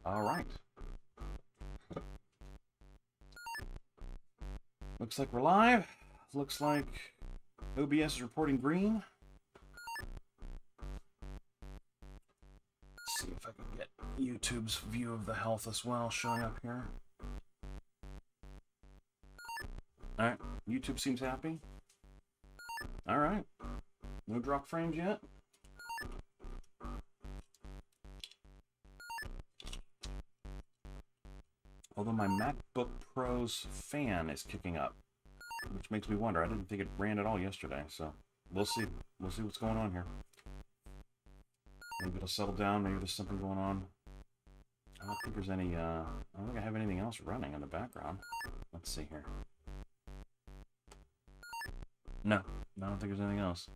All right. Looks like we're live. Looks like OBS is reporting green. Let's see if I can get YouTube's view of the health as well showing up here. All right. YouTube seems happy. All right. No drop frames yet. Although my MacBook Pro's fan is kicking up, which makes me wonder. I didn't think it ran at all yesterday, so we'll see. We'll see what's going on here. Maybe it'll settle down. Maybe there's something going on. I don't think there's any, I don't think I have anything else running in the background. Let's see here. No, I don't think there's anything else.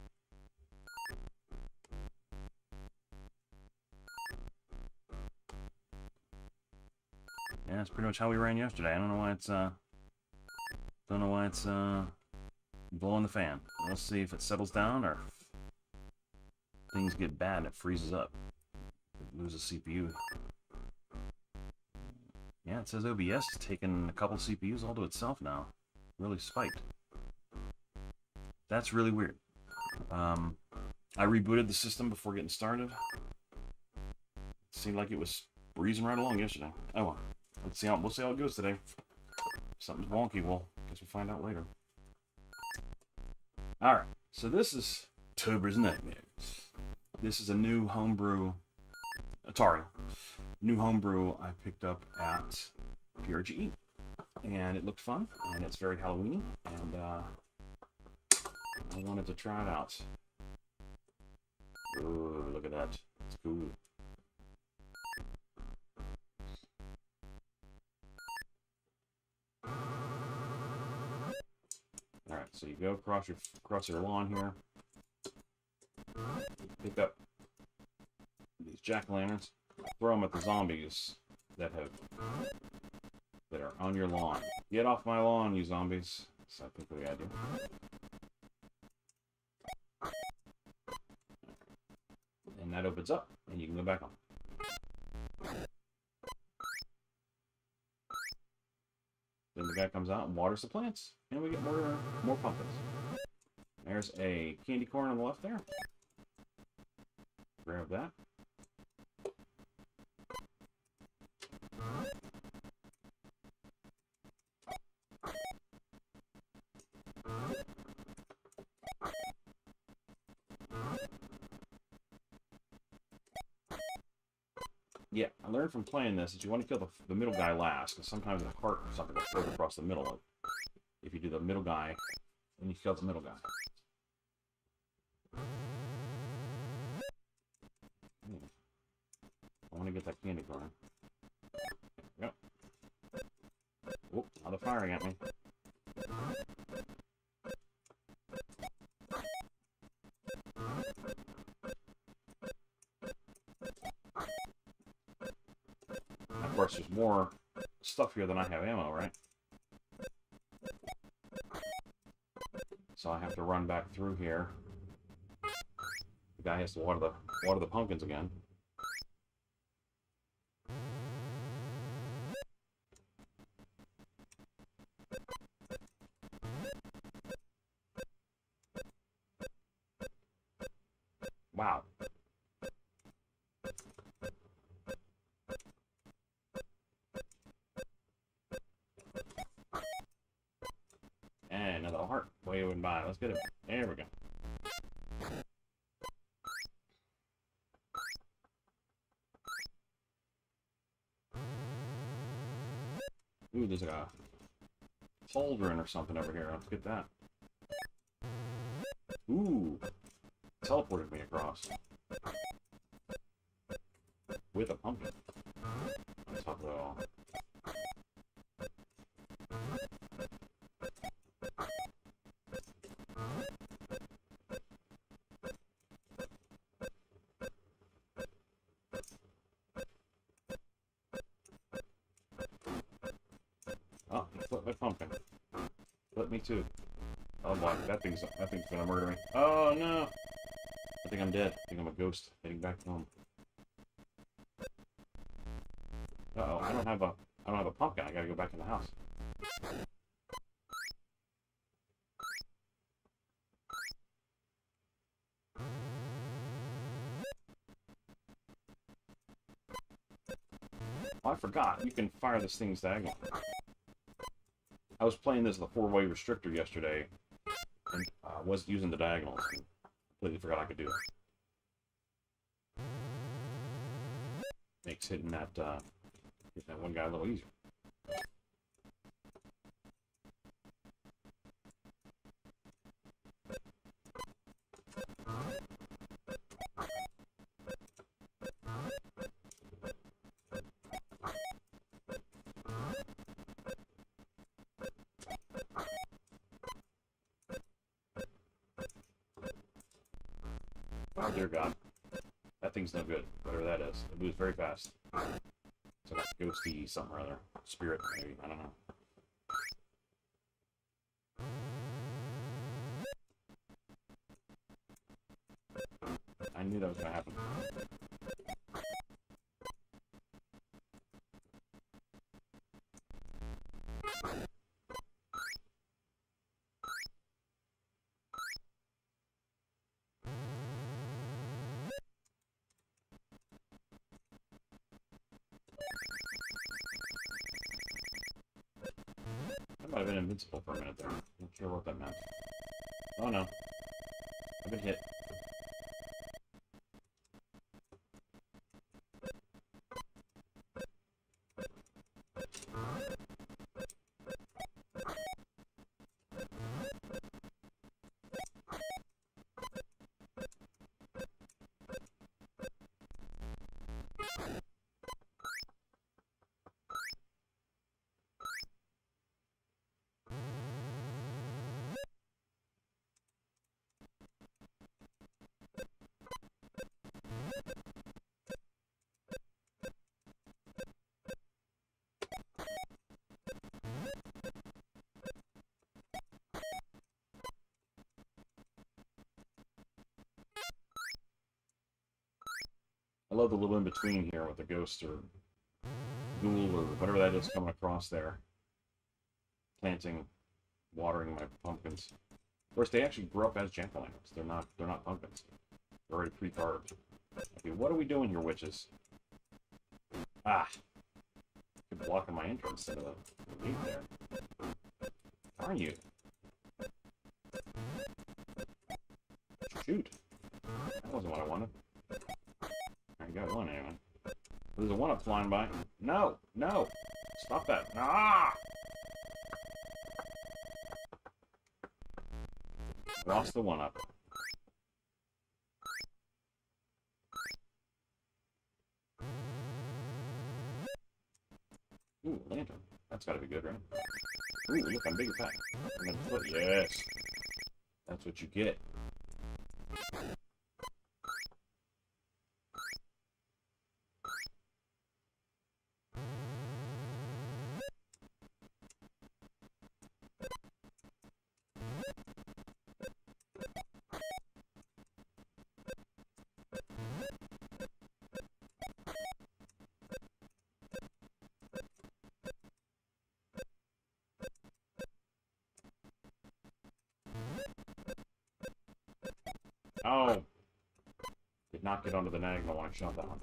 Yeah, that's pretty much how we ran yesterday. I don't know why it's blowing the fan. Let's see if it settles down or if things get bad and it freezes up. It loses CPU. Yeah, it says OBS is taking a couple CPUs all to itself now. Really spiked. That's really weird. I rebooted the system before getting started. It seemed like it was breezing right along yesterday. Oh well. We'll see how it goes today. If something's wonky, well, guess we'll find out later. Alright, so this is Tober's Nightmares. This is a new homebrew Atari. New homebrew I picked up at PRGE. And it looked fun, and it's very Halloween, and I wanted to try it out. Ooh, look at that. It's cool. Alright, so you go across your lawn here. Pick up these jack-o'-lanterns. Throw them at the zombies that are on your lawn. Get off my lawn, you zombies. That's I think the idea. And that opens up, and you can go back on. Then the guy comes out and waters the plants, and we get more pumpkins. There's a candy corn on the left there. Grab that. Yeah, I learned from playing this that you want to kill the middle guy last, because sometimes the heart or something will float across the middle if you do the middle guy, and you kill the middle guy. I want to get that candy corn. Yep. Oh, now they're firing at me. Of course, there's more stuff here than I have ammo, right? So I have to run back through here. The guy has to water the pumpkins again. Wow. And another heart waving by. Let's get it. There we go. Ooh, there's like a pauldron or something over here. Let's get that. Ooh. Teleported me across. With a pumpkin. On top of it all. Oh, flip my pumpkin. Flip me too. Oh boy, that thing's gonna murder me. Oh no! I think I'm dead. I think I'm a ghost heading back home. Uh-oh, I don't have a pumpkin. I gotta go back in the house. Oh, I forgot. You can fire this thing's diagonal. I was playing this with a 4-way restrictor yesterday, and was using the diagonals. And completely forgot I could do it. Makes hitting that one guy a little easier. Oh dear God. That thing's no good, whatever that is. It moves very fast. It's like a ghosty something or other. Spirit, maybe. I don't know. I knew that was going to happen. I might have been invincible for a minute there. Not sure what that meant. Oh no. I've been hit. I love the little in-between here with the ghost or ghoul or whatever that is coming across there. Planting, watering my pumpkins. Of course, they actually grow up as jack-o'-lanterns. They're not pumpkins. They're already pre-carved. Okay, what are we doing here, witches? Ah! You're blocking my entrance into the gate there. Are you? Shoot! That wasn't what I wanted. I got one anyway. There's a one-up flying by. No! No! Stop that! Ah! Lost the one-up. Ooh, lantern. That's gotta be good, right? Ooh, look, I'm big attack. Yes! That's what you get. Oh! Did not get onto the diagonal when I shot that one.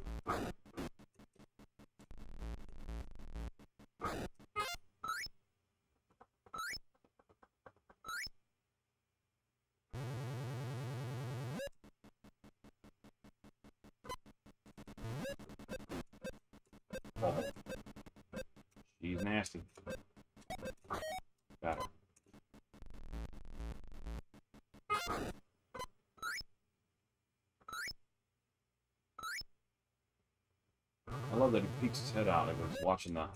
Oh. She's nasty. Got her. I love that he peeks his head out and was watching the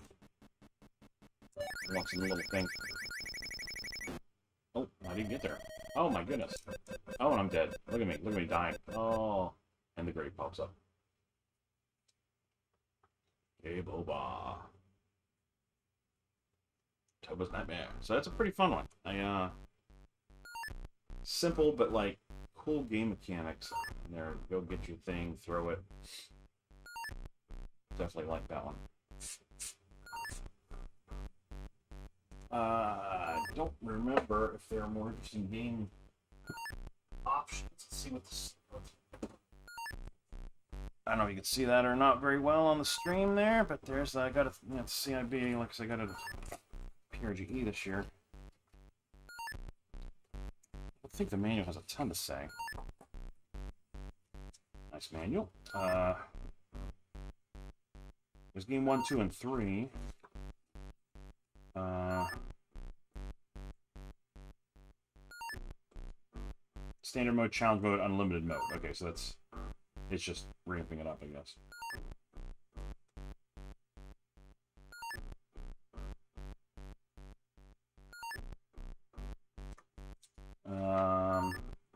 little thing. Oh, I didn't get there. Oh my goodness. Oh, and I'm dead. Look at me dying. Oh, and the grave pops up. Hey, Boba. Toba's Nightmare. So that's a pretty fun one. Simple, but like cool game mechanics. In there, go get your thing, throw it. Definitely like that one. I don't remember if there are more interesting game options. Let's see what this. I don't know if you can see that or not very well on the stream there, but there's I got a CIB. Looks like I got a PRGE this year. I think the manual has a ton to say. Nice manual. There's game 1, 2, and 3. Standard mode, challenge mode, unlimited mode. Okay, so it's just ramping it up, I guess.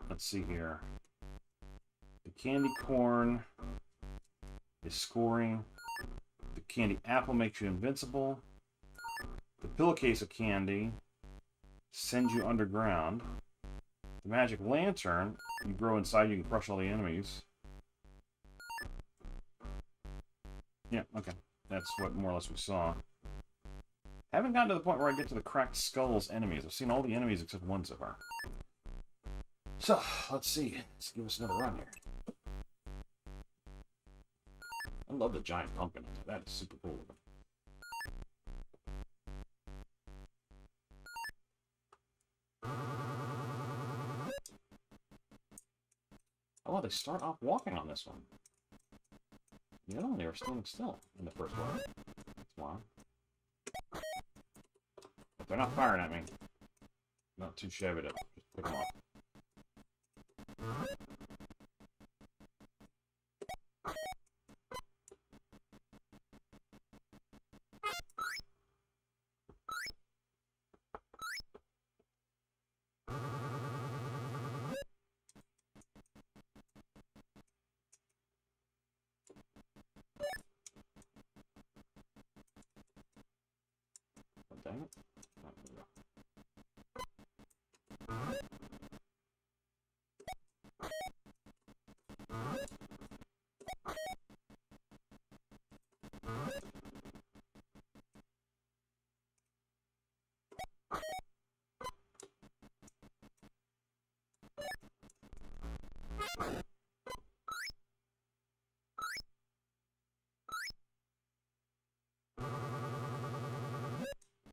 Let's see here. The candy corn is scoring. The candy apple makes you invincible. The pillowcase of candy sends you underground. The magic lantern, you grow inside, you can crush all the enemies. Yeah, okay. That's what more or less we saw. Haven't gotten to the point where I get to the cracked skulls enemies. I've seen all the enemies except one so far. So, let's see. Let's give us another run here. I love the giant pumpkin. That is super cool. Oh, they start off walking on this one. You know, they were standing still in the first one. That's why. If they're not firing at me, not too shabby to just pick them off. Oh, dang it. Oh, there we go.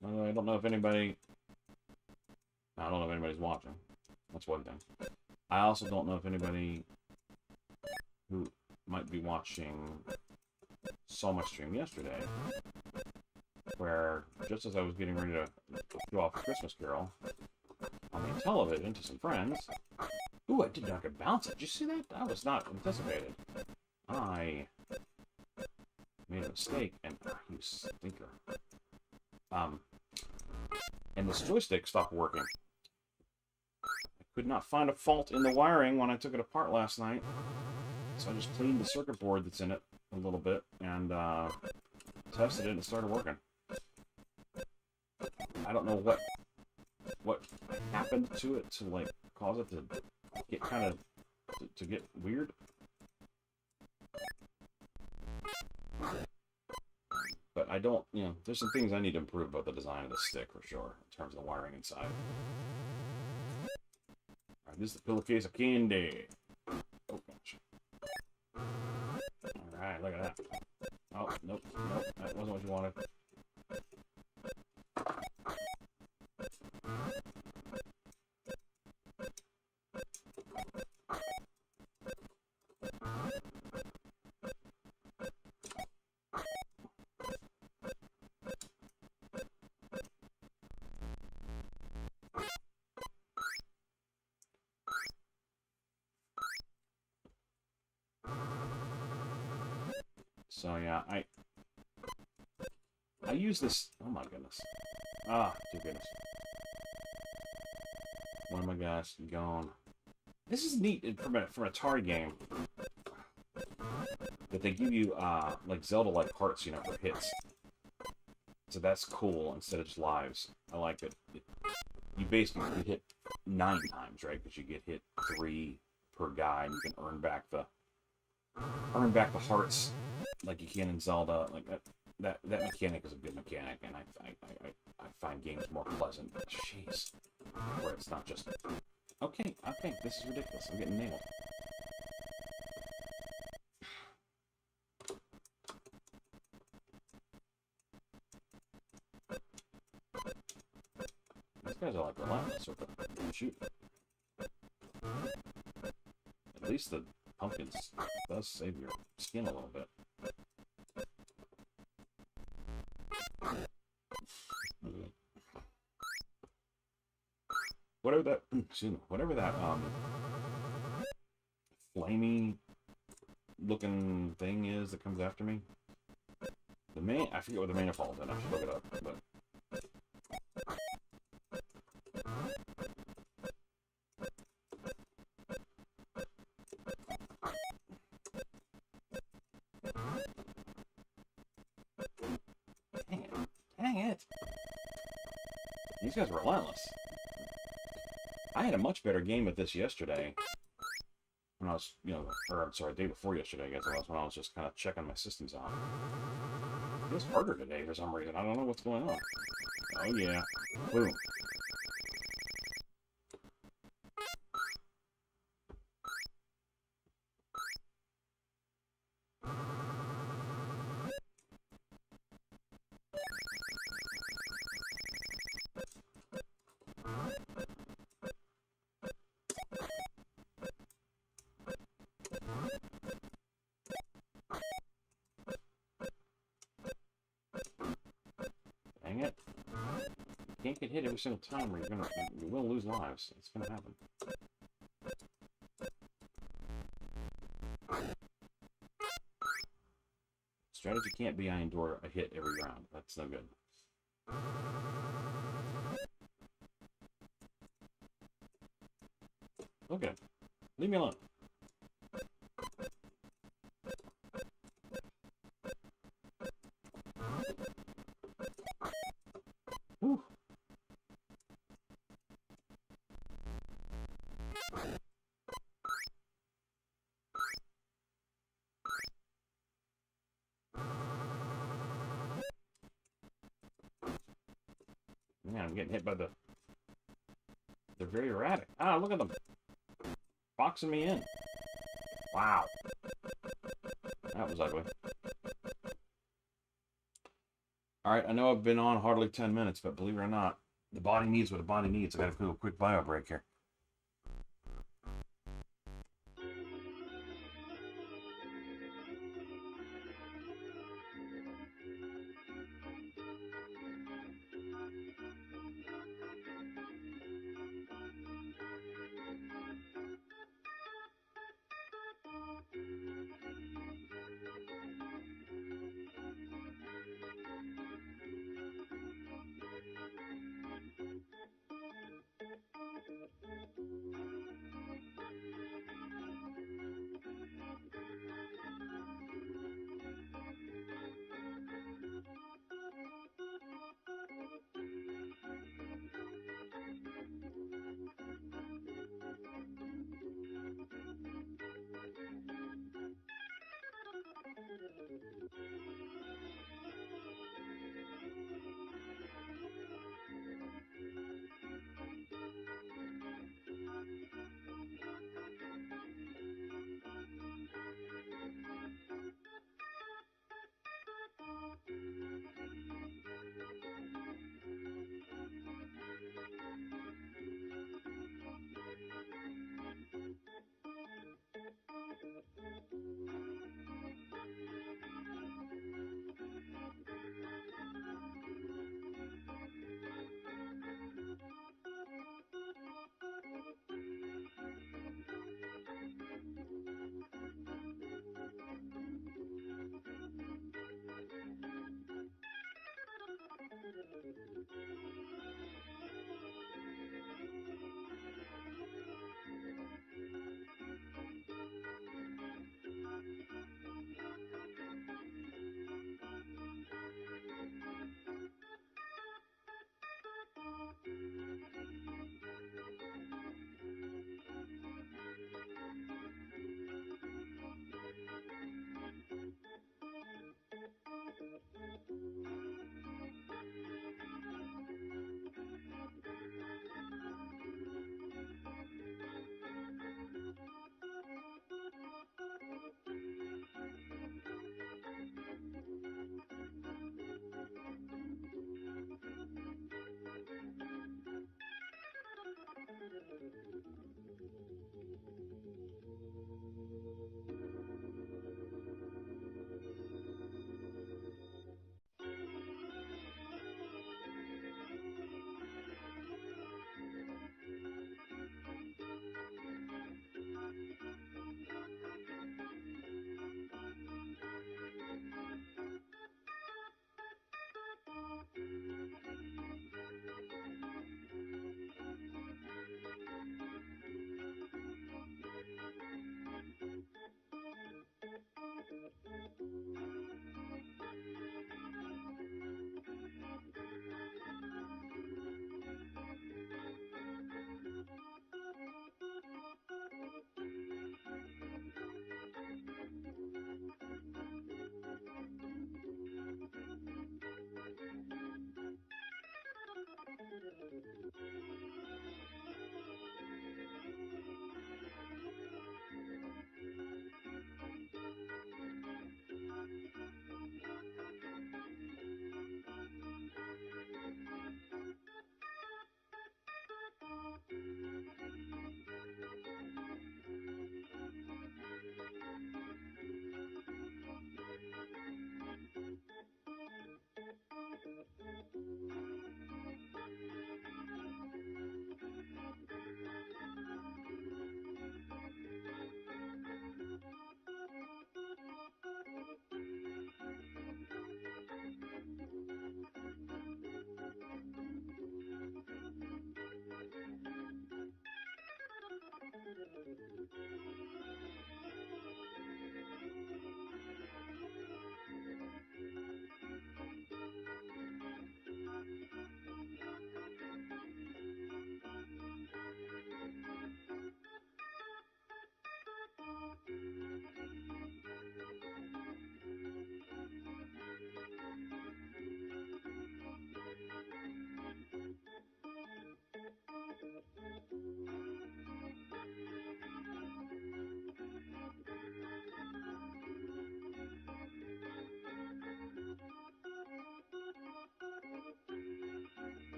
I don't know if anybody... I don't know if anybody's watching. That's one thing. I also don't know if anybody who might be watching saw my stream yesterday, where just as I was getting ready to go off a Christmas Carol on the television to some friends... Ooh, I did not get bounce. Did you see that? That was not anticipated. I made a mistake, and you stinker. And this joystick stopped working. I could not find a fault in the wiring when I took it apart last night, so I just cleaned the circuit board that's in it a little bit and tested it, and it started working. I don't know what happened to it to like cause it to get kind of to get weird. But I don't, you know, there's some things I need to improve about the design of the stick for sure, in terms of the wiring inside. Alright, this is the pillowcase of candy. Oh, gosh. Alright, look at that. Oh, nope, nope, that wasn't what you wanted. So yeah, I use this. Oh my goodness! Ah, dear goodness! One of my guys gone. This is neat from a Atari game that they give you like Zelda-like hearts, you know, for hits. So that's cool instead of just lives. I like it. You basically hit 9 times, right? Because you get hit 3 per guy, and you can earn back the hearts like you can in Zelda. Like that. that mechanic is a good mechanic, and I find games more pleasant. But jeez, where it's not just okay. This is ridiculous. I'm getting nailed. These guys are like relentless with the shoot. At least the pumpkins does save your skin a little bit. Whatever that, excuse me, whatever that flamey looking thing is that comes after me. I forget what the main fault is. I should look it up, but. Dang it. These guys are relentless. I had a much better game at this yesterday. When I was, or I'm sorry, the day before yesterday, I guess it was, when I was just kind of checking my systems out. It was harder today for some reason. I don't know what's going on. Oh, yeah. Boom. Dang it. You can't get hit every single time or you will lose lives. It's gonna happen. Strategy can't be I endure a hit every round. That's no good. Look at him. Leave me alone. Whew. Man, I'm getting hit by the... They're very erratic. Ah, look at them. Boxing me in. Wow. That was ugly. Alright, I know I've been on hardly 10 minutes, but believe it or not, the body needs what the body needs. I gotta do a quick bio break here.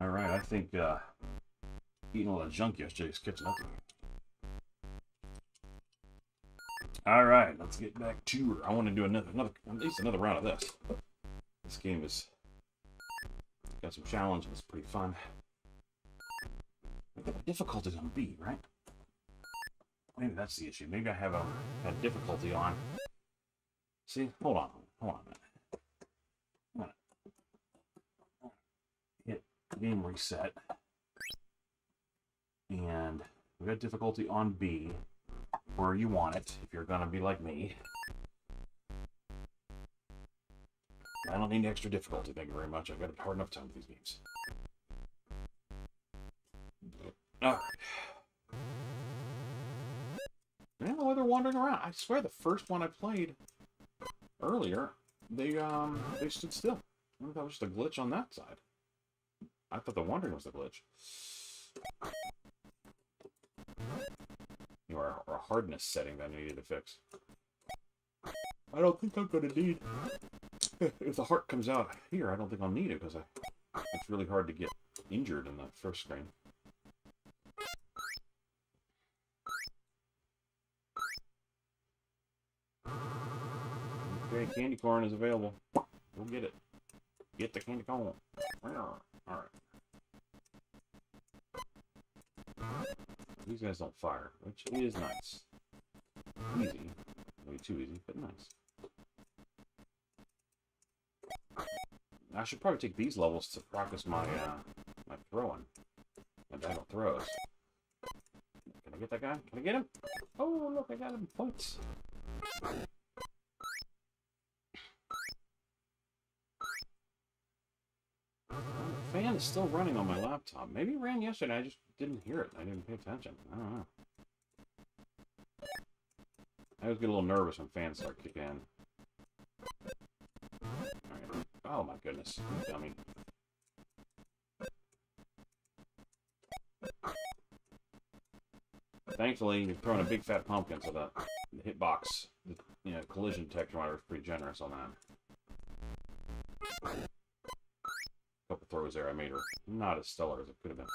All right, I think eating a lot of junk yesterday is catching up to me. All right, let's get back to. I want to do another, at least another round of this. This game has got some challenge. It's pretty fun. I got the difficulties on B, right? Maybe that's the issue. Maybe I have a difficulty on. See, hold on a minute. Hit game reset, and We got difficulty on B, where you want it, if you're gonna be like me. I don't need extra difficulty, thank you very much. I've got a hard enough time with these games. Alright. I don't know why they're wandering around. I swear the first one I played earlier, they stood still. I wonder if that was just a glitch on that side. I thought the wandering was the glitch. Or a hardness setting that I needed to fix. I don't think I'm going to need... If the heart comes out here, I don't think I'll need it, because it's really hard to get injured in the first screen. Okay, candy corn is available. Go get it. Get the candy corn. Alright. These guys don't fire, which is nice. Easy. Maybe too easy, but nice. I should probably take these levels to practice my my throwing. My battle throws. Can I get that guy? Can I get him? Oh, look, I got him. Points. The fan is still running on my laptop. Maybe it ran yesterday. I just didn't hear it. I didn't pay attention. I don't know. I always get a little nervous when fans start kicking in. Alright. Oh my goodness. You dummy. Thankfully, you're throwing a big fat pumpkin, so the hitbox, the collision detector is pretty generous on that. Couple throws there I made her not as stellar as it could have been.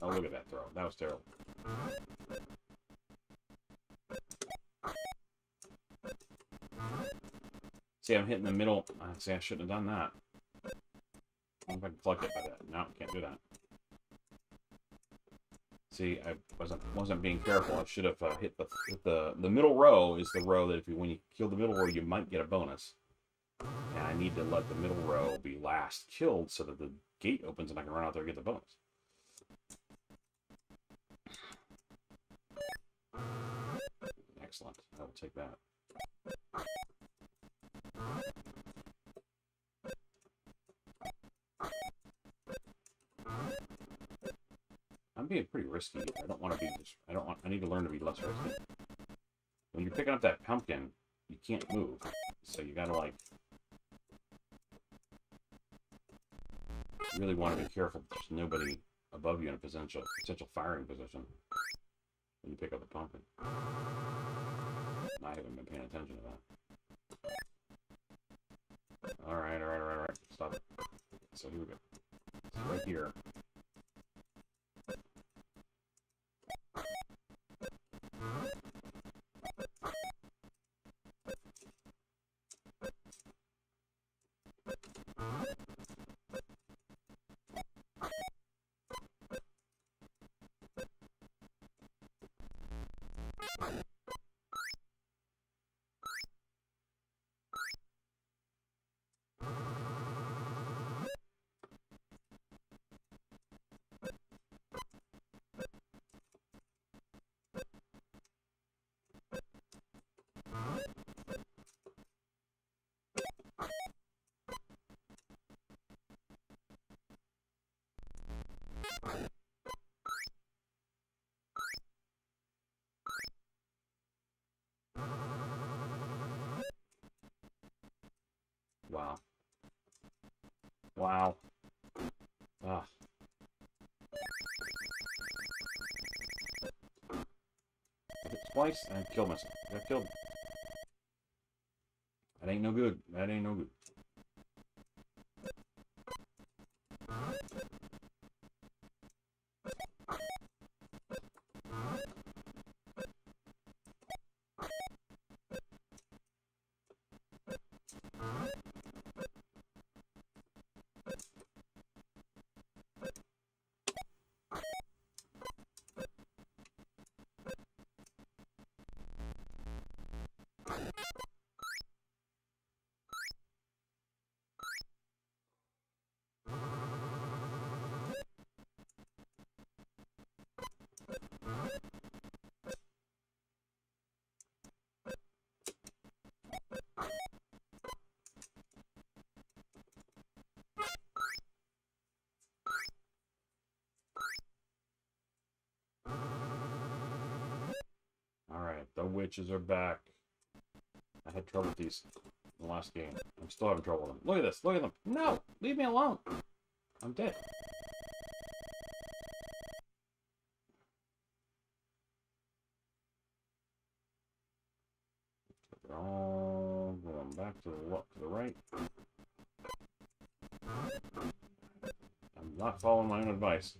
Oh, look at that throw. That was terrible. See, I'm hitting the middle. See, I shouldn't have done that. I don't know if I can collect it by that. No, can't do that. See, I wasn't being careful. I should have hit the middle row. Is the row that when you kill the middle row, you might get a bonus. And I need to let the middle row be last killed so that the gate opens and I can run out there and get the bonus. Excellent. I will take that. I'm being pretty risky. I don't want to be. I need to learn to be less risky. When you're picking up that pumpkin, you can't move, so you gotta like. You really want to be careful. There's nobody above you in a potential firing position when you pick up the pumpkin. I haven't been paying attention to that. All right. Stop it. So here we go. So right here. Wow. Wow. Ah. I hit twice and I killed myself. I got killed. That ain't no good. That ain't no good. witches are back. I had trouble with these in the last game. I'm still having trouble with them. Look at this. Look at them. No! Leave me alone. I'm dead. They're all going back to the right. I'm not following my own advice.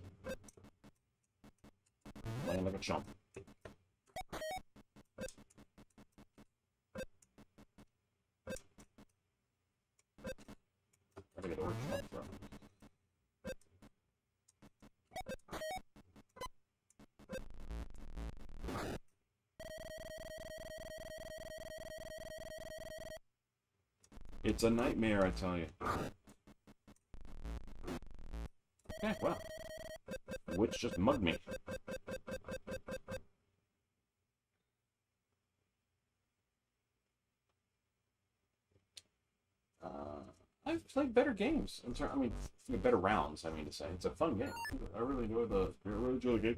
Playing like a chump. I gotta get the word chump from. It's a nightmare, I tell you. Okay, well. The witch just mugged me. I've played better games. I mean, better rounds, I mean to say. It's a fun game. I really enjoy the gameplay.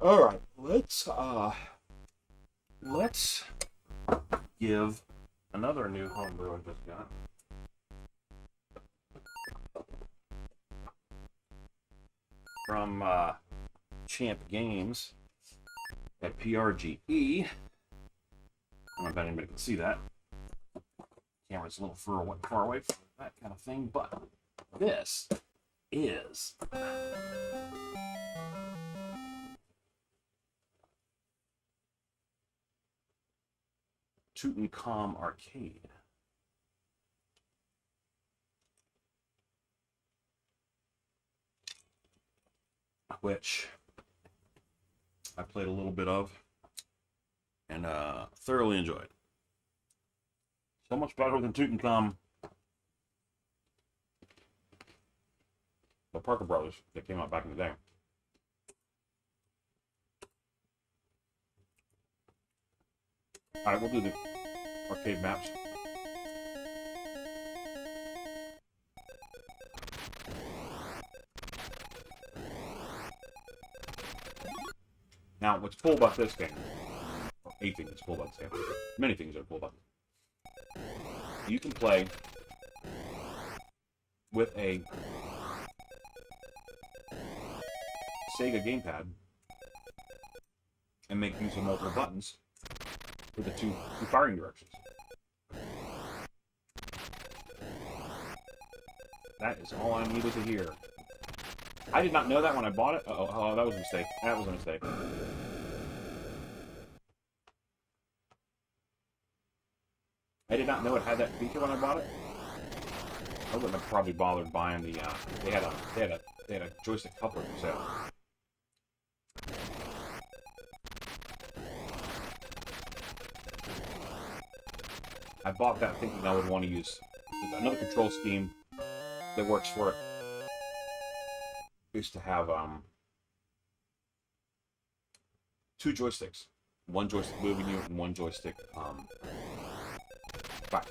Alright, let's give another new homebrew I just got. From Champ Games at PRGE. I don't know if anybody can see that. Camera's a little far away from that kind of thing, but this is Tutankhamun Arcade. Which I played a little bit of and thoroughly enjoyed. So much better than Tutankhamun, the Parker Brothers that came out back in the day. Alright, we'll do the arcade maps. Now, what's cool about this game, or a thing that's cool about this game, many things are cool about it. You can play with a Sega gamepad and make use of multiple buttons with the two firing directions. That is all I needed to hear. I did not know that when I bought it. Oh, that was a mistake. That was a mistake. I did not know it had that feature when I bought it. I wouldn't have probably bothered buying the. They had a joystick coupler for sale. I bought that thinking I would want to use another control scheme that works for it. Used to have two joysticks, one joystick moving you and one joystick back.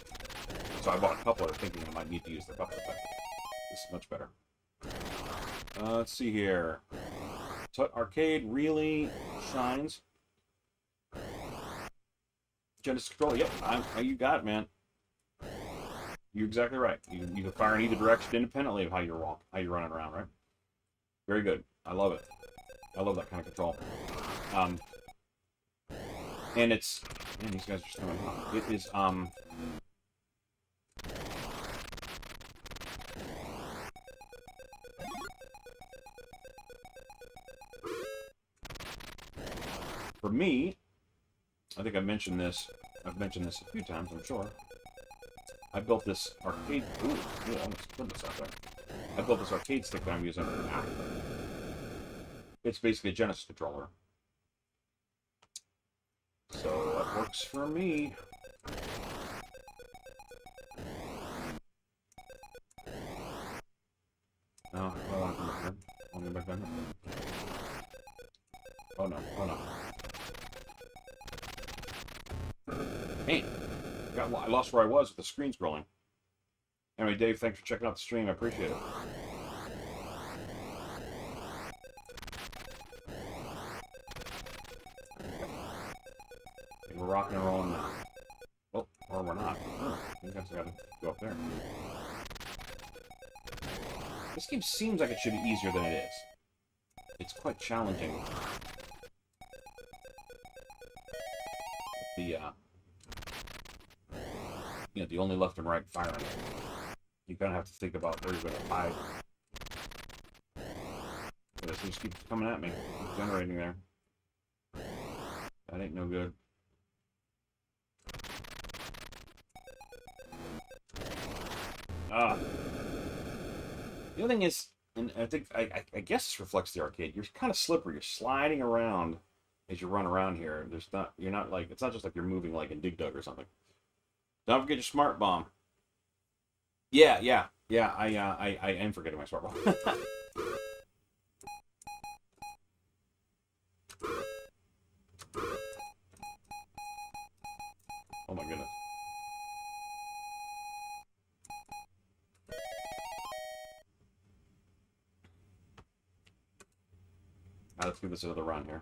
So I bought a coupler thinking I might need to use the coupler, but this is much better. Let's see here. Arcade really shines. Genesis controller, yep, you got it, man. You're exactly right. You can fire in either direction independently of how you're running around, right? Very good. I love it. I love that kind of control. And it's... Man, these guys are just coming out. It is, for me, I think I've mentioned this a few times, I'm sure. I built this arcade... Ooh, yeah, I almost put this out there. I built this arcade stick that I'm using now. It's basically a Genesis controller. So that works for me. No, I want to come back here. I want to go back down here. Oh no, oh no. Hey! I lost where I was with the screen scrolling. Anyway, Dave, thanks for checking out the stream. I appreciate it. rocking and rolling now. Oh, or we're not. Oh, I guess I gotta go up there. This game seems like it should be easier than it is. It's quite challenging. The, the only left and right firing. You kind of have to think about where you're going to hide. But it just keeps coming at me. It's generating there. That ain't no good. Ah. The other thing is, and I think I guess this reflects the arcade. You're kind of slippery. You're sliding around as you run around here. You're not like, it's not just like you're moving like in Dig Dug or something. Don't forget your smart bomb. Yeah. I am forgetting my smart bomb. Oh my goodness. Now let's give this another run here.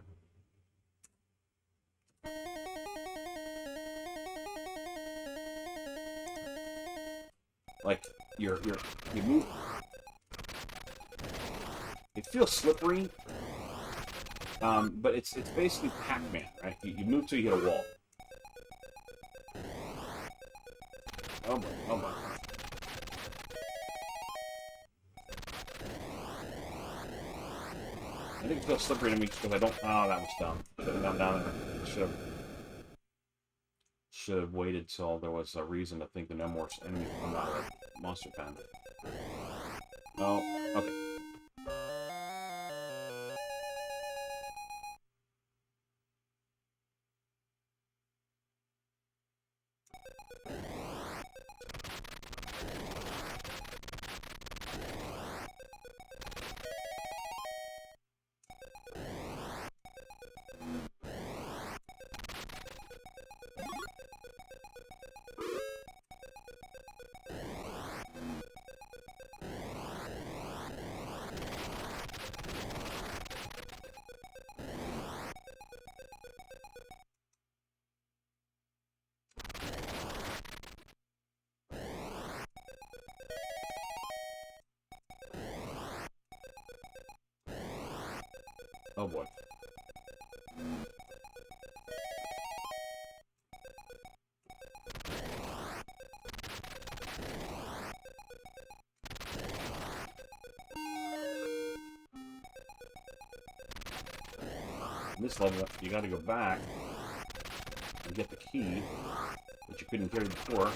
Like you move. It feels slippery, but it's basically Pac-Man, right? You move till you hit a wall. Oh my. I think it feels slippery to me because I don't. Oh, that was dumb. Should have gone down there. Should have waited till there was a reason to think that no more enemies come out of Monster Pen. Oh, okay. Oh boy. In this level, you got to go back and get the key that you couldn't carry before.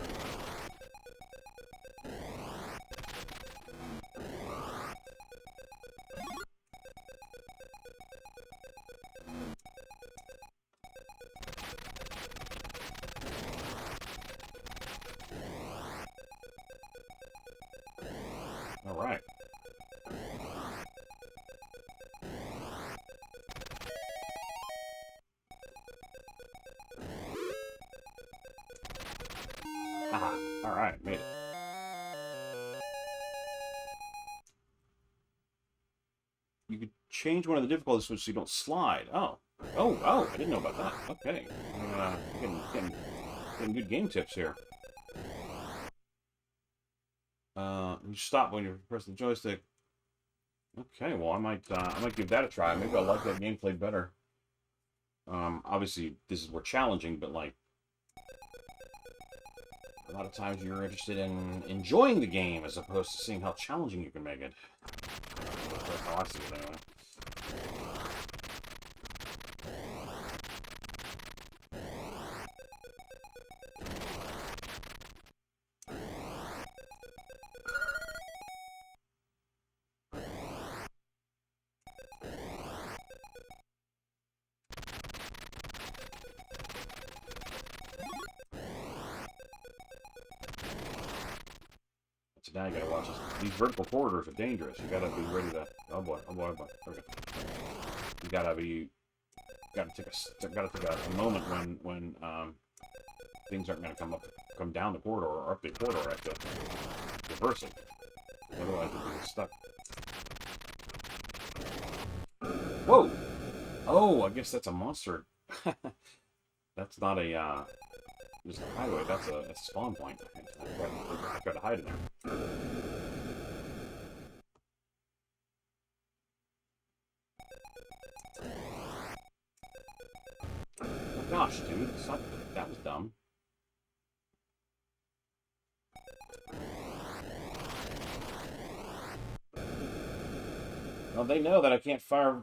All right. Haha. All right, made it. You could change one of the difficulties so you don't slide. Oh, I didn't know about that. Okay. Getting good game tips here. You stop when you press the joystick. Okay, well I might give that a try. Maybe I like that gameplay better. Obviously this is more challenging, but like a lot of times you're interested in enjoying the game as opposed to seeing how challenging you can make it. That's how I see it anyway. So now you gotta watch this. These vertical corridors are dangerous. You gotta be ready to. Oh boy. Okay. You gotta take a moment when things aren't gonna come down the corridor or up the corridor at the reverse it. Otherwise you'll be stuck. Whoa! Oh, I guess that's a monster. That's not a, just a hideaway. That's a spawn point. I tried to hide in there. Oh gosh, dude. That was dumb. Well, they know that I can't fire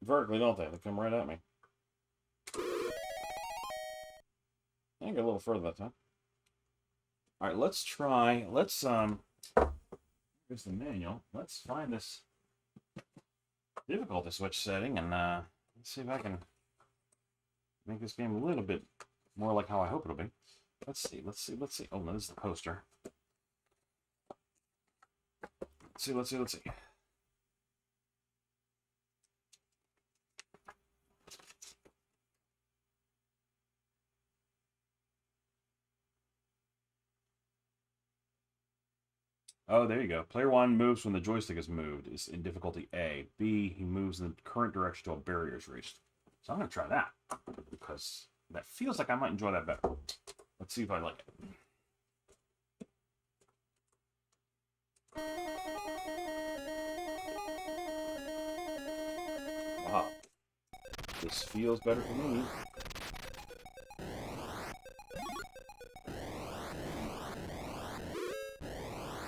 vertically, don't they? They come right at me. I can go a little further that time. Alright, let's try. Here's the manual. Let's find this difficulty switch setting and let's see if I can make this game a little bit more like how I hope it'll be. Let's see. Oh, no, this is the poster. Let's see. Oh, there you go. Player 1 moves when the joystick is moved. Is in difficulty A. B, he moves in the current direction till a barrier is reached. So I'm going to try that, because that feels like I might enjoy that better. Let's see if I like it. Wow. This feels better for me.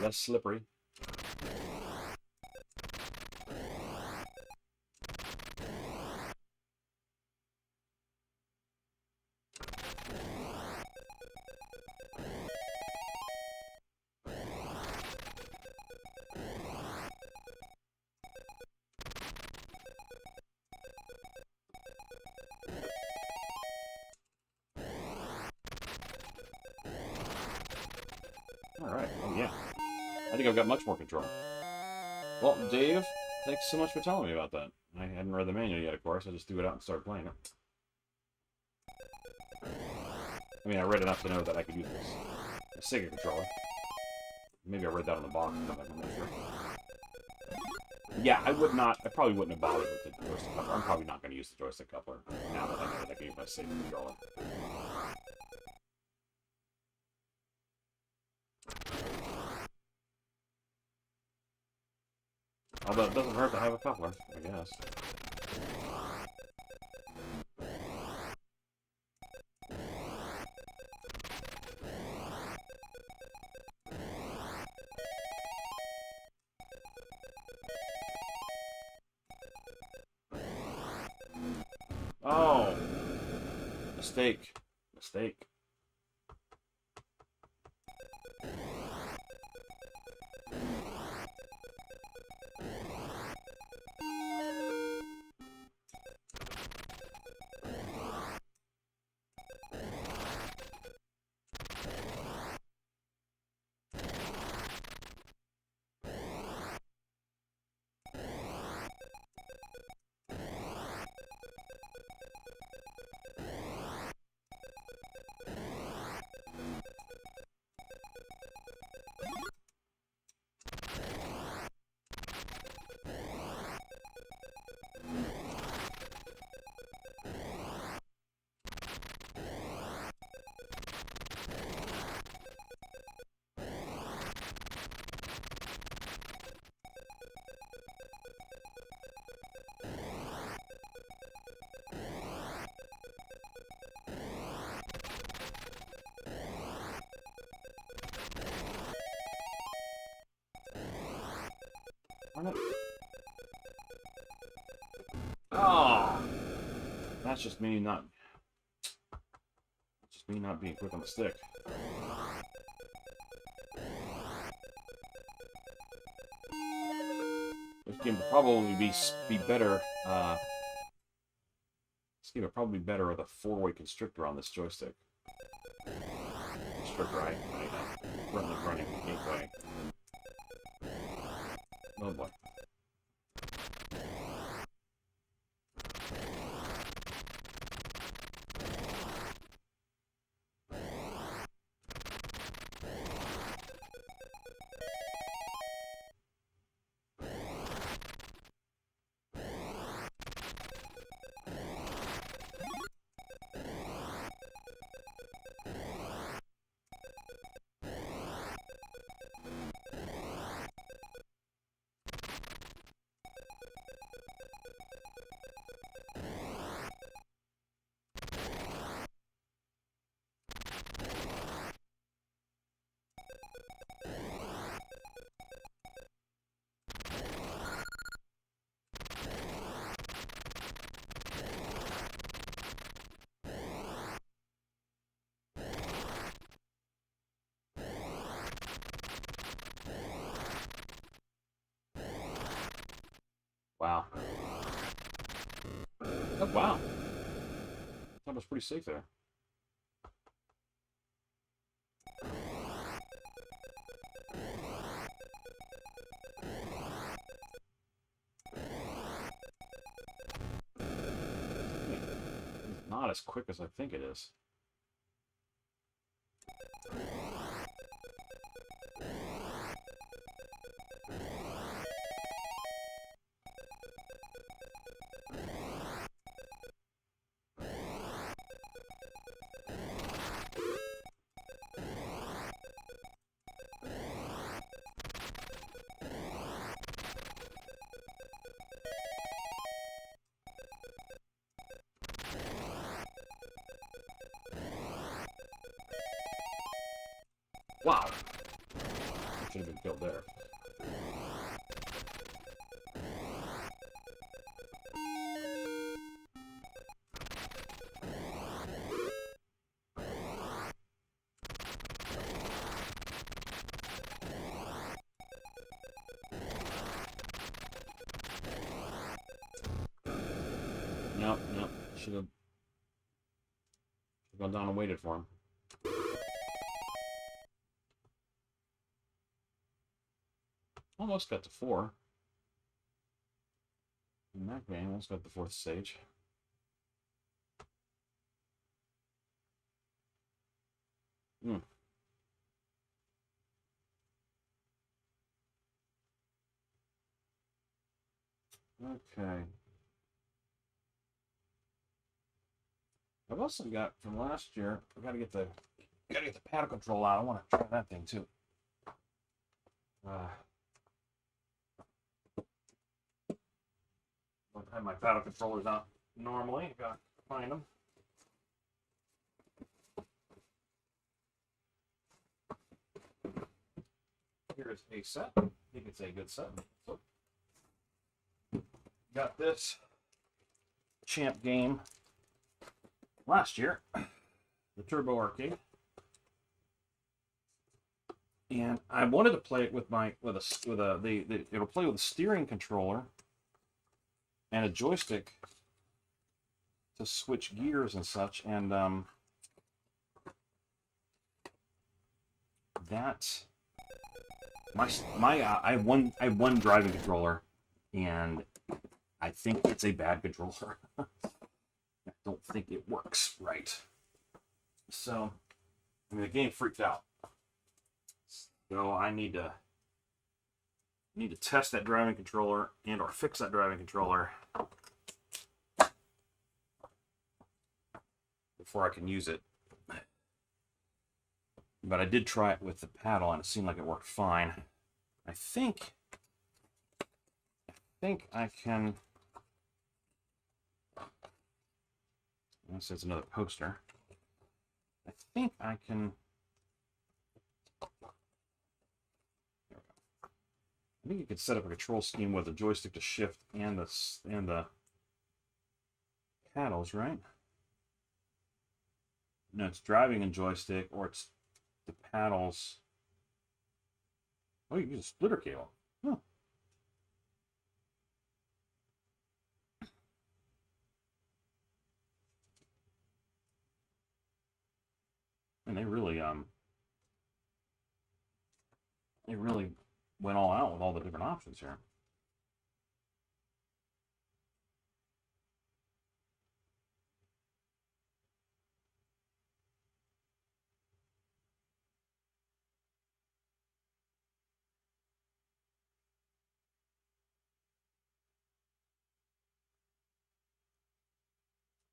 Less slippery. Alright, oh yeah. I think I've got much more control. Well, Dave, thanks so much for telling me about that. I hadn't read the manual yet, of course. I just threw it out and started playing it. I mean, I read enough to know that I could use this Sega controller. Maybe I read that on the box, but I'm not sure. Yeah, I probably wouldn't have bothered with the joystick coupler. I'm probably not going to use the joystick coupler now that I know that I can use my Sega controller. Although it doesn't hurt to have a coupler, I guess. Oh! Mistake. Mistake. Oh! That's just me not being quick on the stick. This game would probably be better. This game would probably be better with a 4-way constrictor on this joystick. Constrictor, I currently running the gateway. Oh boy. Wow. Oh, wow. That was pretty safe there. It's not as quick as I think it is. Wow. I should have been killed there. Nope, nope. Should have gone down and waited for him. Almost got to 4. In that game, almost got the 4th stage. Hmm. Okay. I've also got from last year. I gotta get the paddle control out. I want to try that thing too. Don't have my paddle controllers out normally. I gotta find them. Here's a set. I think it's a good set. So, got this champ game last year, the Turbo Arcade, and I wanted to play it with it'll play with a steering controller and a joystick to switch gears and such, and that I have one driving controller, and I think it's a bad controller. I don't think it works right. So, I mean, the game freaked out. So I need to test that driving controller and or fix that driving controller before I can use it. But I did try it with the paddle, and it seemed like it worked fine. I think I can. This is another poster. I think I can. I think you could set up a control scheme with a joystick to shift and the paddles, right? No, it's driving and joystick, or it's the paddles. Oh, you use a splitter cable. Huh. And they really went all out with all the different options here.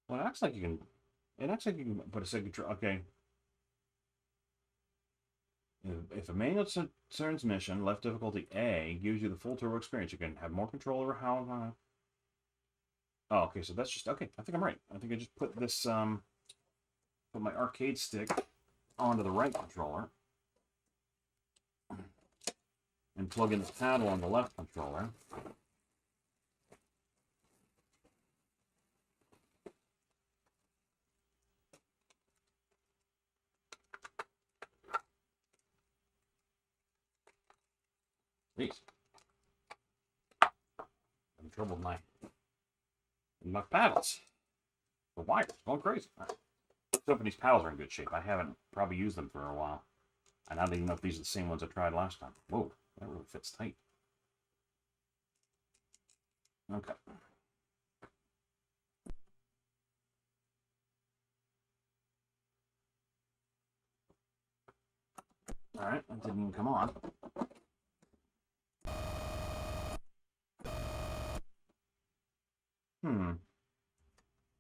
Well, it acts like you can. It acts like you can put a signature. Okay. If a manual transmission, left difficulty A, gives you the full turbo experience, you can have more control over how. Oh, okay. So that's just okay. I think I'm right. I think I just put this put my arcade stick onto the right controller and plug in the paddle on the left controller. Please. trouble with my paddles. The wire's going crazy. All right. Let's hope these paddles are in good shape. I haven't probably used them for a while. And I don't even know if these are the same ones I tried last time. Whoa, that really fits tight. Okay. All right, that didn't even come on.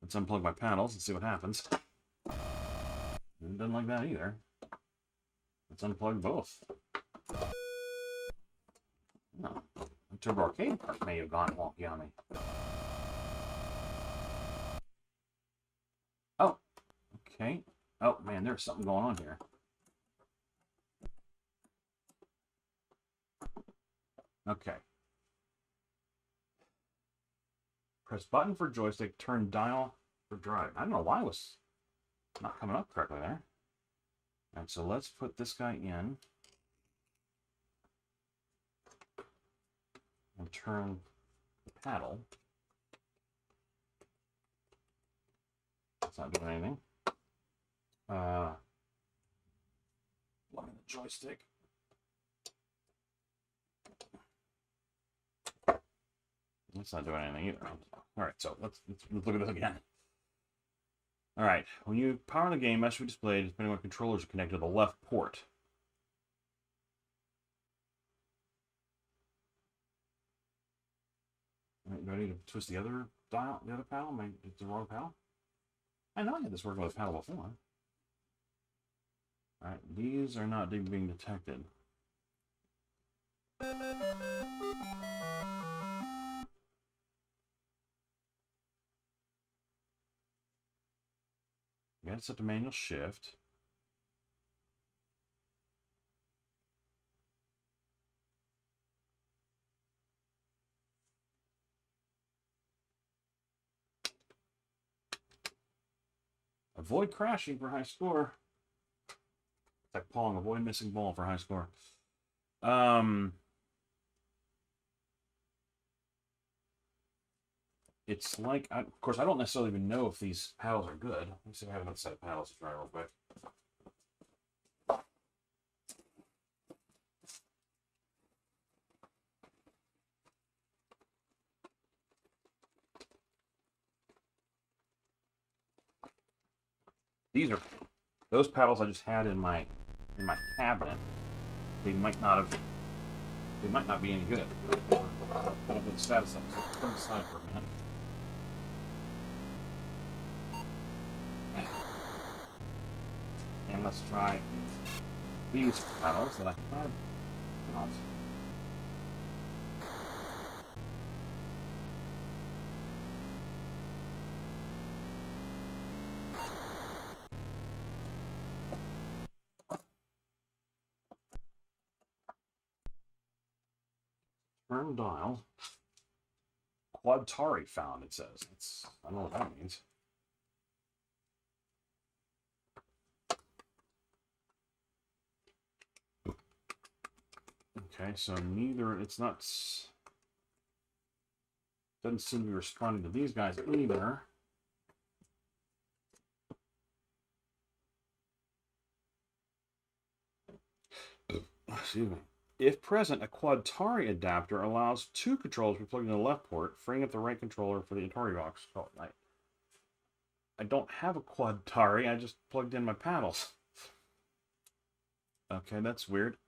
Let's unplug my paddles and see what happens. It doesn't like that either. Let's unplug both. No, the Turbo Arcade part may have gone wonky on me. Oh, okay. Oh man, there's something going on here. Okay. Press button for joystick, turn dial for drive. I don't know why it was not coming up correctly there. And so let's put this guy in and turn the paddle. It's not doing anything. Plug in the joystick. It's not doing anything either. All right, so let's look at this again. All right, when you power the game, must be displayed depending on what controllers are connected to the left port. All right, do I need to twist the other dial, the other paddle? Maybe it's the wrong paddle. I know I had this working with a paddle before. All right, these are not being detected. You got to set the manual shift. Avoid crashing for high score. It's like Pong, avoid missing ball for high score. It's like, of course, I don't necessarily even know if these paddles are good. Let me see if I have another set of paddles to try real quick. These are those paddles I just had in my cabinet. They might not be any good. Put up the status up. So put them aside for a minute. And let's try these paddles that I had. Turn dial. Quadtari found, it says. I don't know what that means. Okay, so it's not, doesn't seem to be responding to these guys either. Excuse me. If present, a Quadtari adapter allows two controllers to be plugged into the left port, freeing up the right controller for the Atari box. Oh, I don't have a Quadtari, I just plugged in my paddles. Okay, that's weird.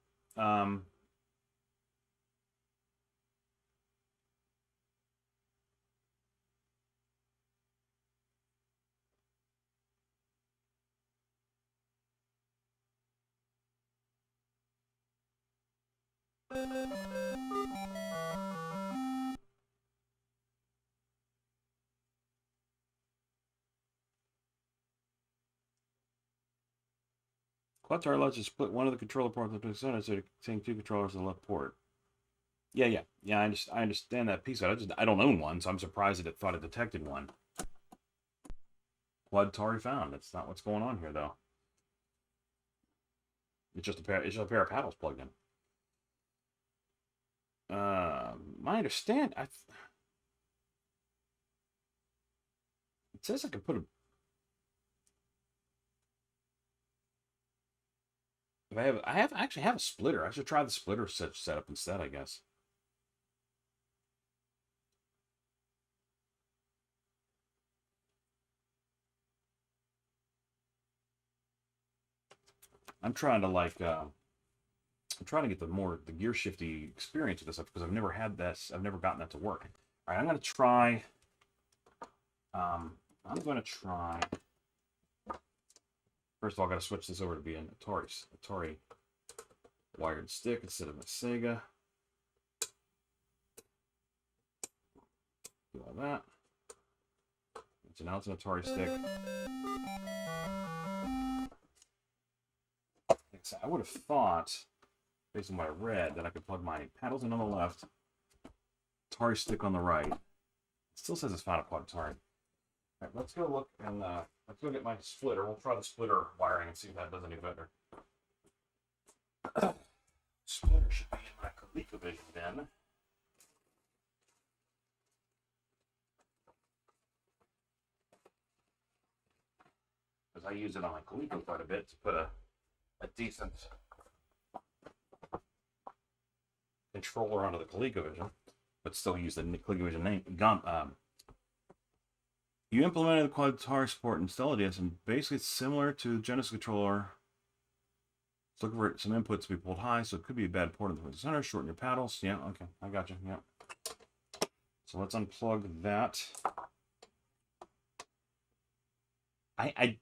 Quadtari allows you to split one of the controller ports into two center, so to contain two controllers in the left port. Yeah. I understand that piece of it. I don't own one, so I'm surprised that it thought it detected one. Quadtari found. That's not what's going on here, though. It's just a pair of paddles plugged in. My understand. It says I can put a... If I actually have a splitter. I should try the splitter setup instead, I guess. I'm trying to like I'm trying to get the gear shifty experience with this stuff because I've never had this. I've never gotten that to work. All right, I'm going to try. I'm going to try. First of all, I got to switch this over to be an Atari wired stick instead of a Sega. Do all that. So now it's an Atari stick. So I would have thought, based on what I read, that I could plug my paddles in on the left, Atari stick on the right. It still says it's Final Quad Atari. All right, let's go look and let's go get my splitter. We'll try the splitter wiring and see if that does any better. Splitter should be in my ColecoVision bin. Because I use it on my Coleco quite a bit to put a decent controller onto the ColecoVision, but still use the ColecoVision name. You implemented the Quad Atari support in StellaDS, and basically it's similar to the Genesis controller. It's looking for some inputs to be pulled high, so it could be a bad port in the center. Shorten your paddles. Yeah, okay, I got you. Yeah. So let's unplug that. Alright,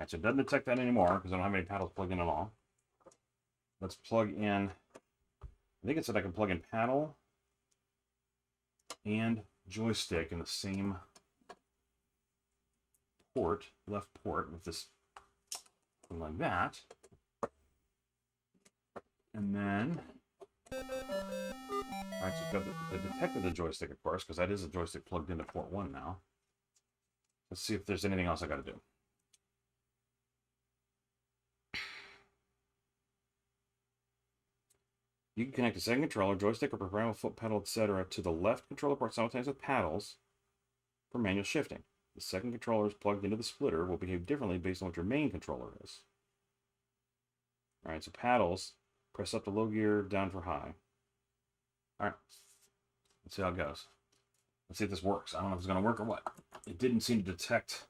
so it doesn't detect that anymore because I don't have any paddles plugged in at all. Let's plug in. I think it said I can plug in paddle and joystick in the same port, left port, with this like that. And then, alright, so you've got it detected the joystick, of course, because that is a joystick plugged into port 1 now. Let's see if there's anything else I got to do. You can connect a second controller, joystick, or programmable foot pedal, etc. to the left controller port simultaneously with paddles for manual shifting. The second controller is plugged into the splitter will behave differently based on what your main controller is. Alright, so paddles, press up to low gear, down for high. Alright, let's see how it goes. Let's see if this works. I don't know if it's going to work or what. It didn't seem to detect.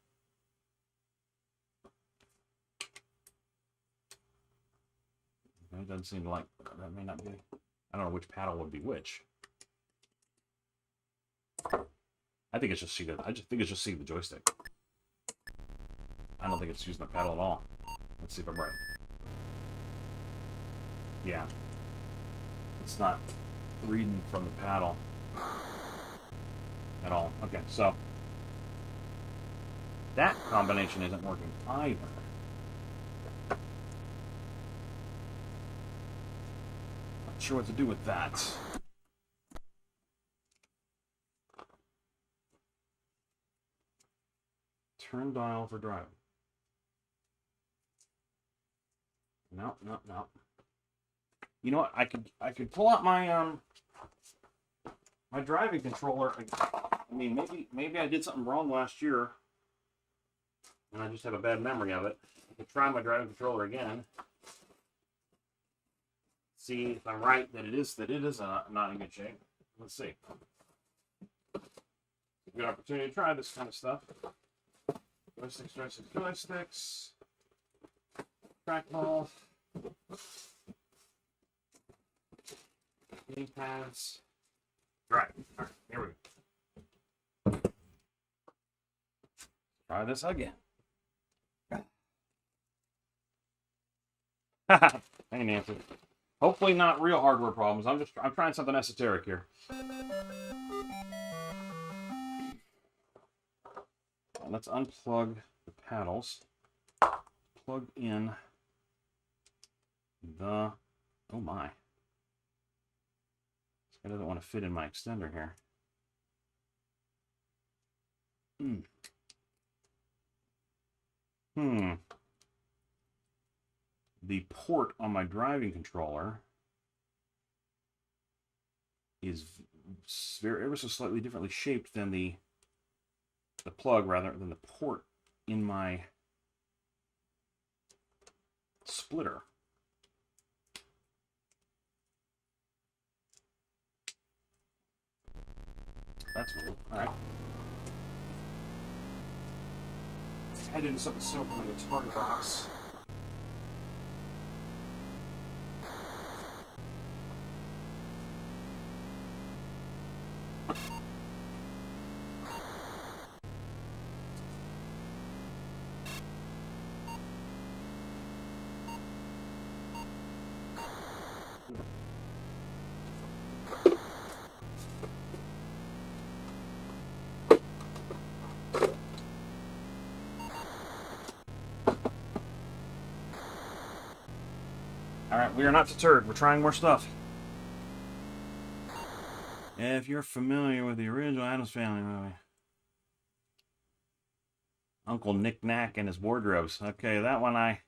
It doesn't seem to like, that may not be, I don't know which paddle would be which. I think it's just see the joystick. I don't think it's using the paddle at all. Let's see if I'm right. Yeah. It's not reading from the paddle at all. Okay, so that combination isn't working either. Not sure what to do with that. Turn dial for driving. No. You know what? I could pull out my my driving controller. I mean, maybe I did something wrong last year, and I just have a bad memory of it. I could try my driving controller again. See if I'm right that it is not in good shape. Let's see. Good opportunity to try this kind of stuff. Joysticks. Trackball. Knee pads. Right. Alright, here we go. Try this again. Hey, Nancy. Hopefully not real hardware problems. I'm trying something esoteric here. Let's unplug the paddles. Plug in the... Oh my. This guy doesn't want to fit in my extender here. The port on my driving controller is ever so slightly differently shaped than the plug, rather than the port in my splitter. That's weird. All right. Head into something simple like a target box. Alright, we are not deterred. We're trying more stuff. If you're familiar with the original Addams Family movie. Uncle Nick Nack and his wardrobes. Okay, that one I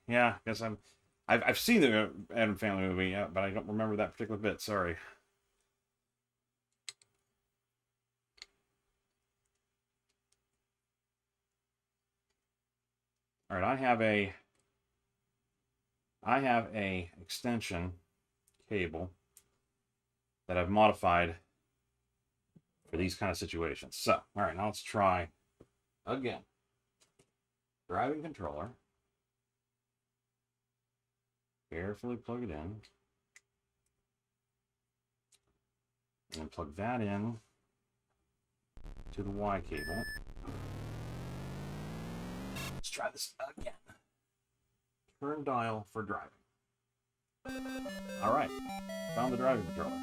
guess I've seen the Addams Family movie, yeah, but I don't remember that particular bit. Sorry. All right, I have a extension cable that I've modified for these kind of situations. So, all right, now let's try again. Driving controller. Carefully plug it in. And then plug that in to the Y cable. Let's try this again. Turn dial for driving. All right, found the driving controller.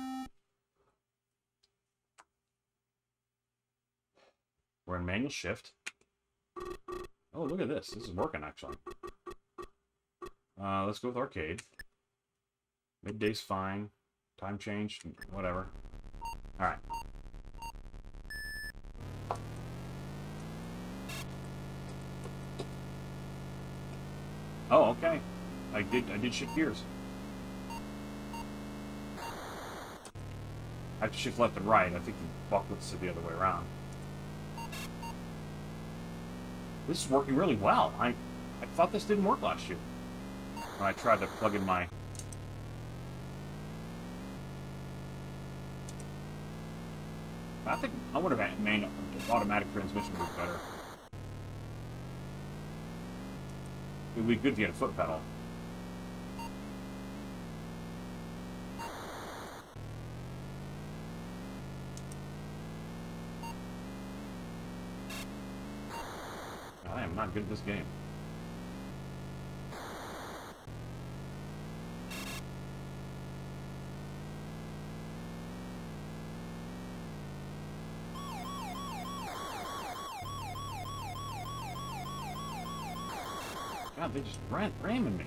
We're in manual shift. Oh, look at this. This is working, actually. Let's go with arcade. Midday's fine. Time change, whatever. All right. Oh, okay. I did shift gears. I have to shift left and right. I think the buckets are the other way around. This is working really well. I thought this didn't work last year when I tried to plug in my... I think I would have made automatic transmission was better. It would be good if you had a foot pedal. I am not good at this game. God, they just ramming me.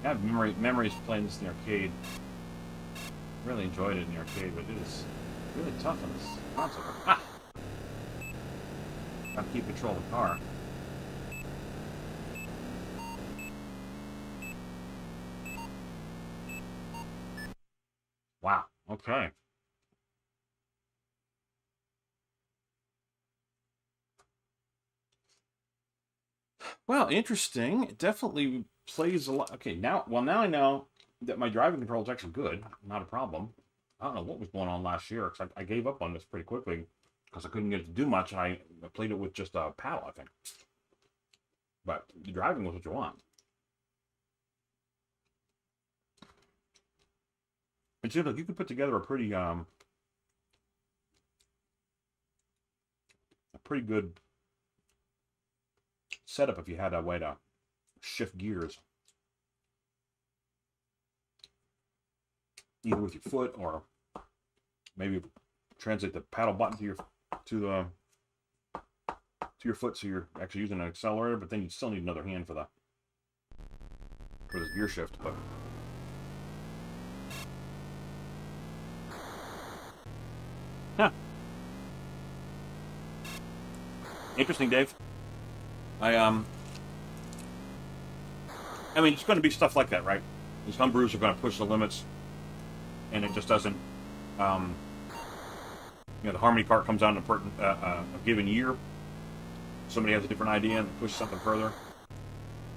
I have memories playing this in the arcade. Really enjoyed it in the arcade, but it is really tough on this console. Ah! Gotta keep control of the car. Wow, okay. Well, interesting. It definitely plays a lot. Okay, now I know that my driving control is actually good. Not a problem. I don't know what was going on last year, because I gave up on this pretty quickly because I couldn't get it to do much, and I played it with just a paddle, I think. But the driving was what you want. It seems like you could put together a pretty good setup if you had a way to shift gears, either with your foot or maybe translate the paddle button to your foot, so you're actually using an accelerator. But then you still need another hand for the gear shift. But Interesting, Dave. I I mean, it's going to be stuff like that, right? These homebrews are going to push the limits, and it just doesn't. Um, the Harmony cart comes out in a given year. Somebody has a different idea and pushes something further,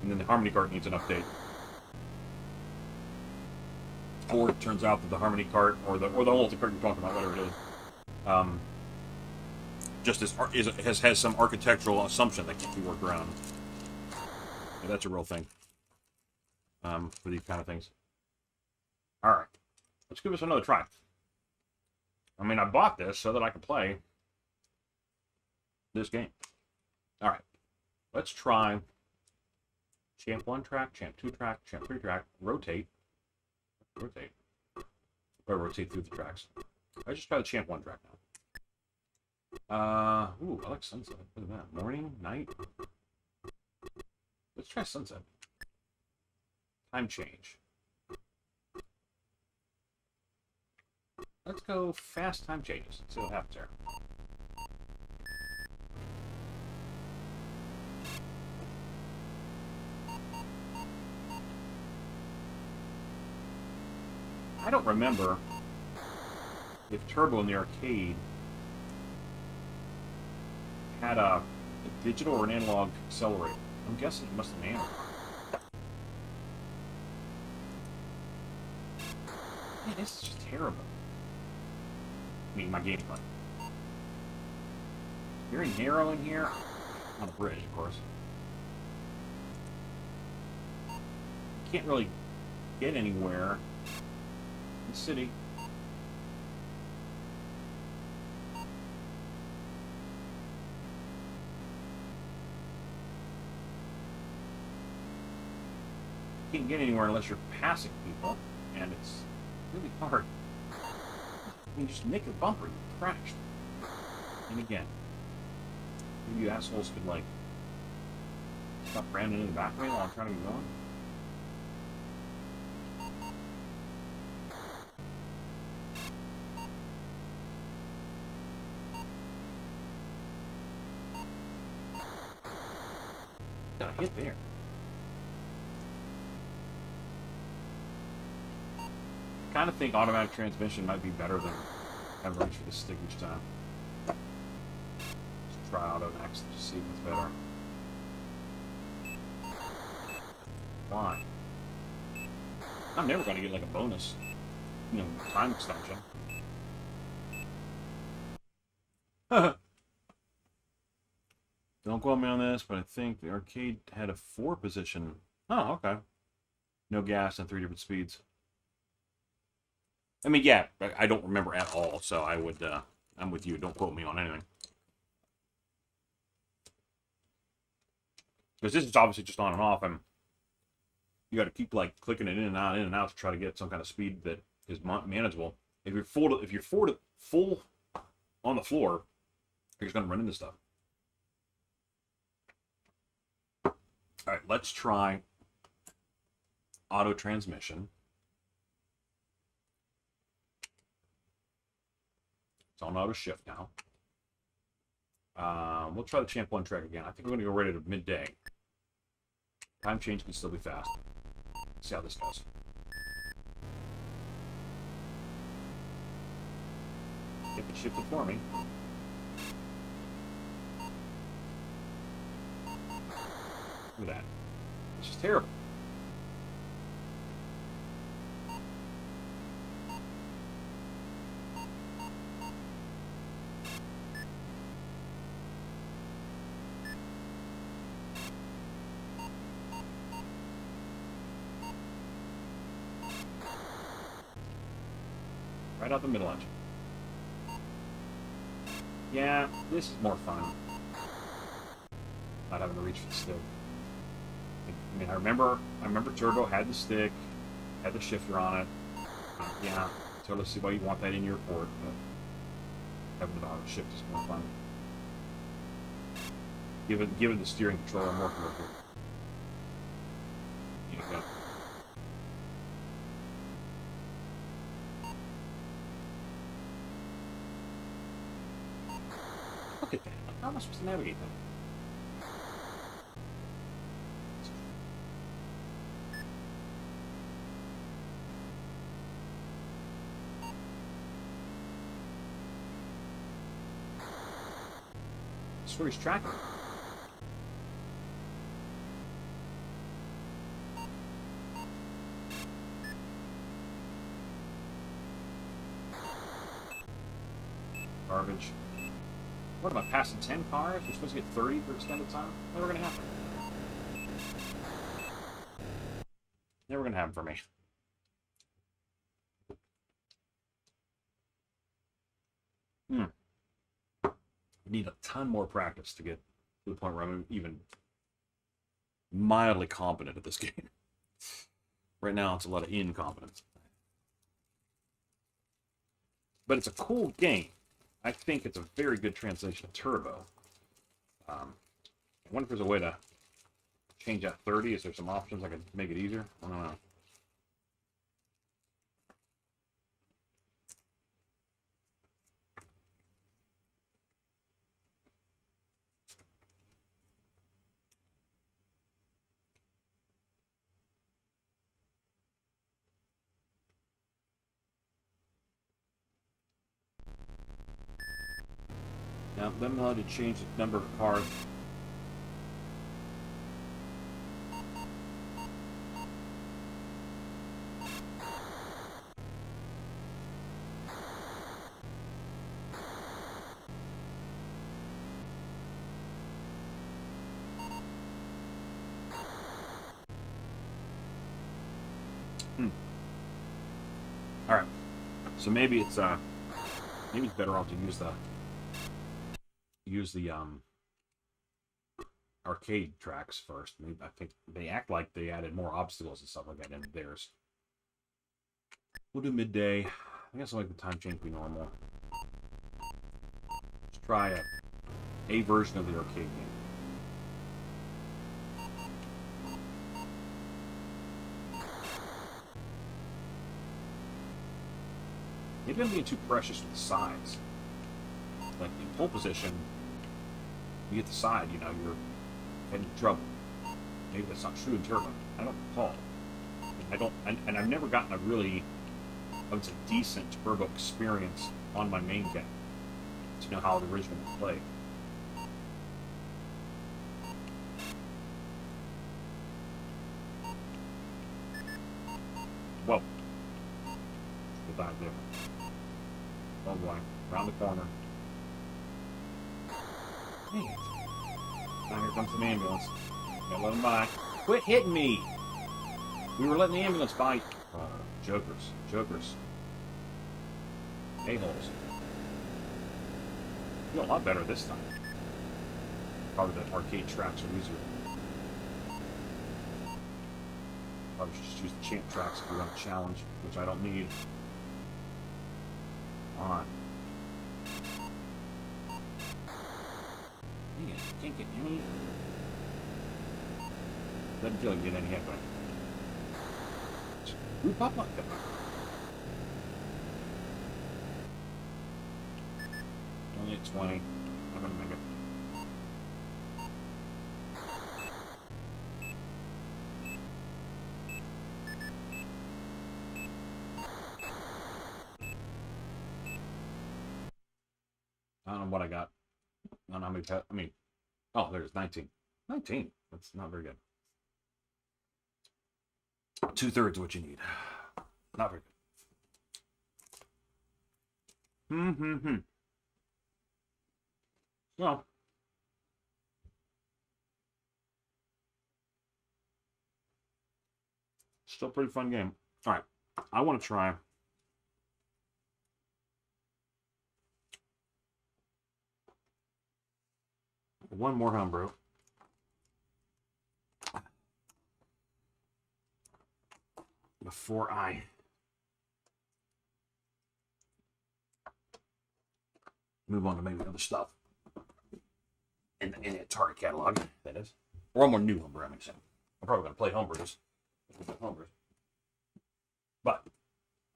and then the Harmony cart needs an update. Or it turns out that the Harmony cart or the multi cart you're talking about, whatever it is, just has some architectural assumption that can't be worked around. Yeah, that's a real thing for these kind of things. All right, let's give this another try. I mean, I bought this so that I can play this game. All right, let's try Champ 1 track, Champ 2 track, Champ 3 track, rotate. Or rotate through the tracks. Let's just try the Champ 1 track now. Ooh, I like sunset. Look at that. Morning, night. Let's try sunset. Time change. Let's go fast time changes. See what happens there. I don't remember if Turbo in the arcade had a digital or an analog accelerator. I'm guessing it must have been analog. Man, this is just terrible. I mean, my gameplay. Very narrow in here. On a bridge, of course. Can't really get anywhere in the city. Can't get anywhere unless you're passing people, and it's really hard. I mean, just nick a bumper, you crashed. And again, maybe you assholes could, like, stop ramming in the back of me while I'm trying to get going. Got a hit there. I kind of think automatic transmission might be better than having to reach for the stick each time. Just try auto next and just see what's better. Why? I'm never going to get like a bonus, time extension. Don't quote me on this, but I think the arcade had a 4-position. Oh, okay. No gas and 3 different speeds. I mean, yeah, I don't remember at all, so I would, I'm with you. Don't quote me on anything. Because this is obviously just on and off, and you got to keep, like, clicking it in and out to try to get some kind of speed that is manageable. If you're full on the floor, you're just going to run into stuff. All right, let's try auto transmission. It's on auto shift now. We'll try the Champ 1 track again. I think we're going to go right at midday. Time change can still be fast. Let's see how this goes. If it shifted for me. Look at that. It's just terrible. Right out the middle edge. Yeah, this is more fun. Not having to reach for the stick. I mean, I remember Turbo had the stick, had the shifter on it. Yeah, totally see why you want that in your port, but having the auto shift is more fun. Given the steering controller more comfortable. Yeah. Look at that. How am I supposed to navigate that? swear he's tracking. Garbage. What am I passing 10 cars? We're supposed to get 30 for extended time? Never gonna happen. Never gonna happen for me. Need a ton more practice to get to the point where I'm even mildly competent at this game. Right now, it's a lot of incompetence. But it's a cool game. I think it's a very good translation of Turbo. I wonder if there's a way to change that 30. Is there some options I could make it easier? I don't know. Now, let me know how to change the number of cars. All right. So maybe it's better off to use the arcade tracks first. Maybe I think they act like they added more obstacles and stuff like that into theirs. We'll do midday. I guess I'll make the time change be normal. Let's try a version of the arcade game. Maybe I'm being too precious with the sides. Like in pole position, you get the side, you know, you're in trouble. Maybe that's not true in Turbo. I don't recall. And I've never gotten a really, I would say, decent Turbo experience on my main cat to know how the original was played. Whoa. Good dive there. Oh boy. Around the corner. Hey. Now here comes the ambulance. Gotta let him by. Quit hitting me! We were letting the ambulance by. Jokers. Jokers. A-holes. Feel a lot better this time. Probably the arcade tracks are easier. Probably should just use the champ tracks if we run a challenge, which I don't need. On. Dang it, can't get any. Doesn't feel like getting any hit, but. We pop like that. Only at 20. I'm gonna make it. I don't know what I got. I don't know how many. I mean, oh, there's 19. 19. That's not very good. 2/3 what you need. Not very good. Well, still a pretty fun game. All right, I want to try one more homebrew. Before I move on to maybe other stuff in the Atari catalog, that is. Or one more new homebrew, I'm saying. I'm probably going to play homebrews. But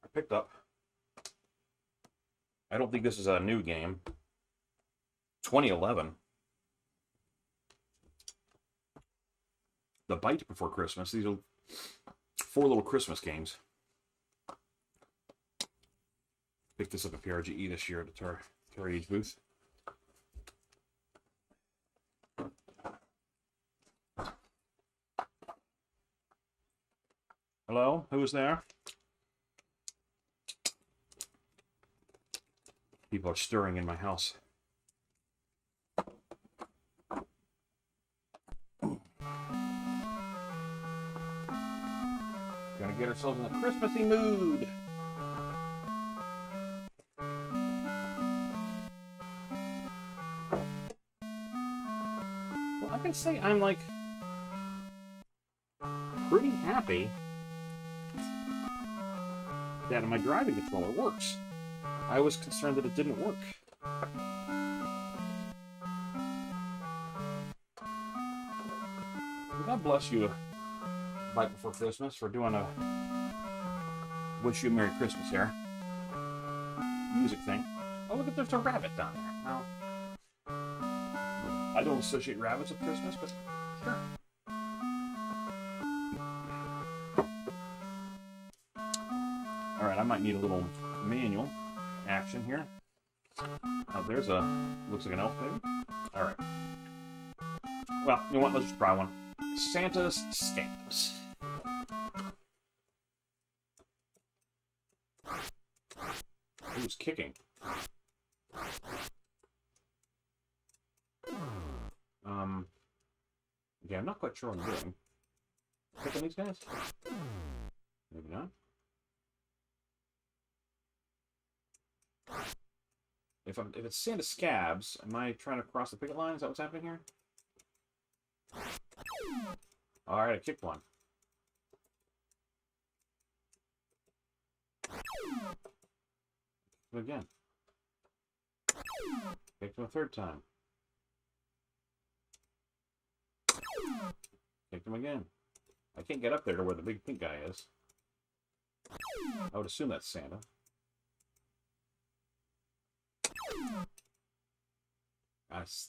I picked up, I don't think this is a new game, 2011. The Bite Before Christmas. These are 4 little Christmas games. Picked this up at PRGE this year at the Atari Age booth. Hello? Who is there? People are stirring in my house. Gonna get ourselves in a Christmassy mood. Well, I can say I'm like pretty happy that my driving controller works. I was concerned that it didn't work. God bless you, right before Christmas, for doing a wish you a Merry Christmas here music thing. Oh, look, there's a rabbit down there. Now, I don't associate rabbits with Christmas, but sure. Alright, I might need a little manual action here. Oh, there's a, looks like an elf maybe. Alright. Well, you know what, let's just try one. Santa's Scabs. Who's kicking? Yeah, I'm not quite sure what I'm doing. Kicking these guys? Maybe not. If it's Santa Scabs, am I trying to cross the picket line? Is that what's happening here? Alright, I kicked one. Again. Kicked him a third time. Kicked him again. I can't get up there to where the big pink guy is. I would assume that's Santa.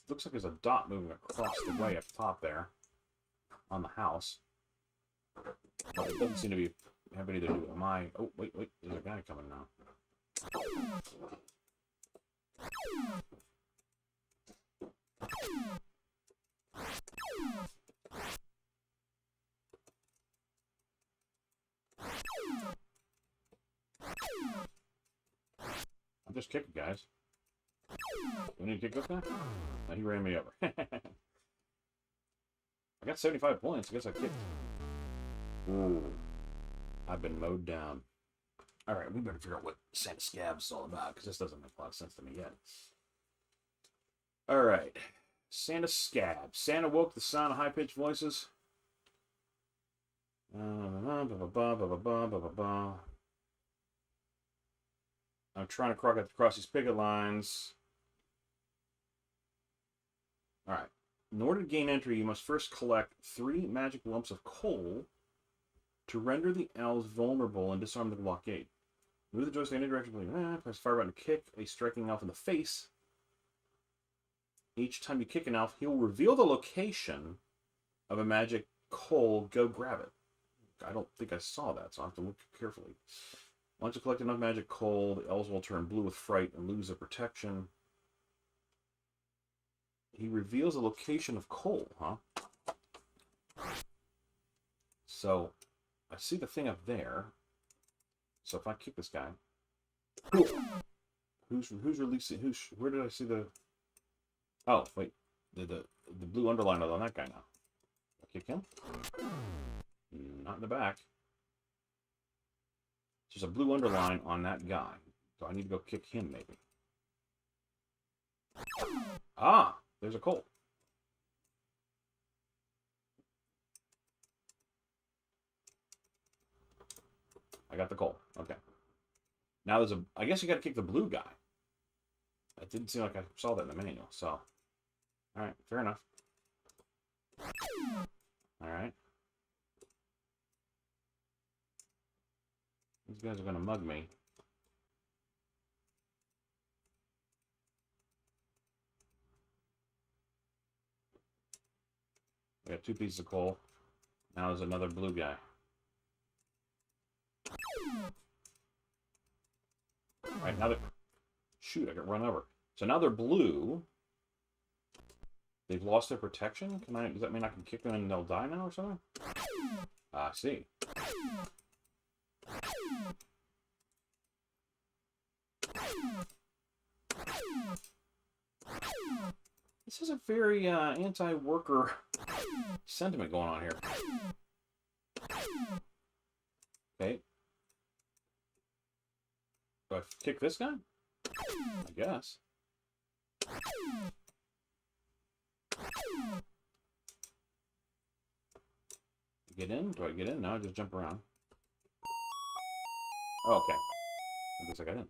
Looks like there's a dot moving across the way up top there on the house. But it doesn't seem to be have anything to do with my... Oh, wait, there's a guy coming now. I'm just kicking, guys. Do we need to kick this guy? No, he ran me over. I got 75 points. I guess I kicked. Ooh. I've been mowed down. Alright, we better figure out what Santa Scabs is all about, because this doesn't make a lot of sense to me yet. Alright. Santa Scabs. Santa woke the sound of high-pitched voices. I'm trying to cross these picket lines. Alright. In order to gain entry, you must first collect 3 magic lumps of coal to render the elves vulnerable and disarm the blockade. Move the joystick in any direction. Press fire button to kick a striking elf in the face. Each time you kick an elf, he will reveal the location of a magic coal. Go grab it. I don't think I saw that, so I have to look carefully. Once you collect enough magic coal, the elves will turn blue with fright and lose their protection. He reveals the location of coal, huh? So, I see the thing up there. So if I kick this guy, who's releasing? Where did I see the? Oh wait, the blue underline on that guy now. I kick him. Not in the back. There's a blue underline on that guy, so I need to go kick him maybe. Ah, there's a coal. I got the coal. Okay. Now there's a... I guess you got to kick the blue guy. It didn't seem like I saw that in the manual, so... Alright, fair enough. Alright. These guys are going to mug me. I got 2 pieces of coal. Now there's another blue guy. Alright, now they're... Shoot, I got run over. So now they're blue. They've lost their protection? Does that mean I can kick them and they'll die now or something? I see. This is a very anti-worker sentiment going on here. Okay. Do I kick this guy? I guess. Get in? Do I get in? No, I just jump around. Oh, okay. I guess I got in.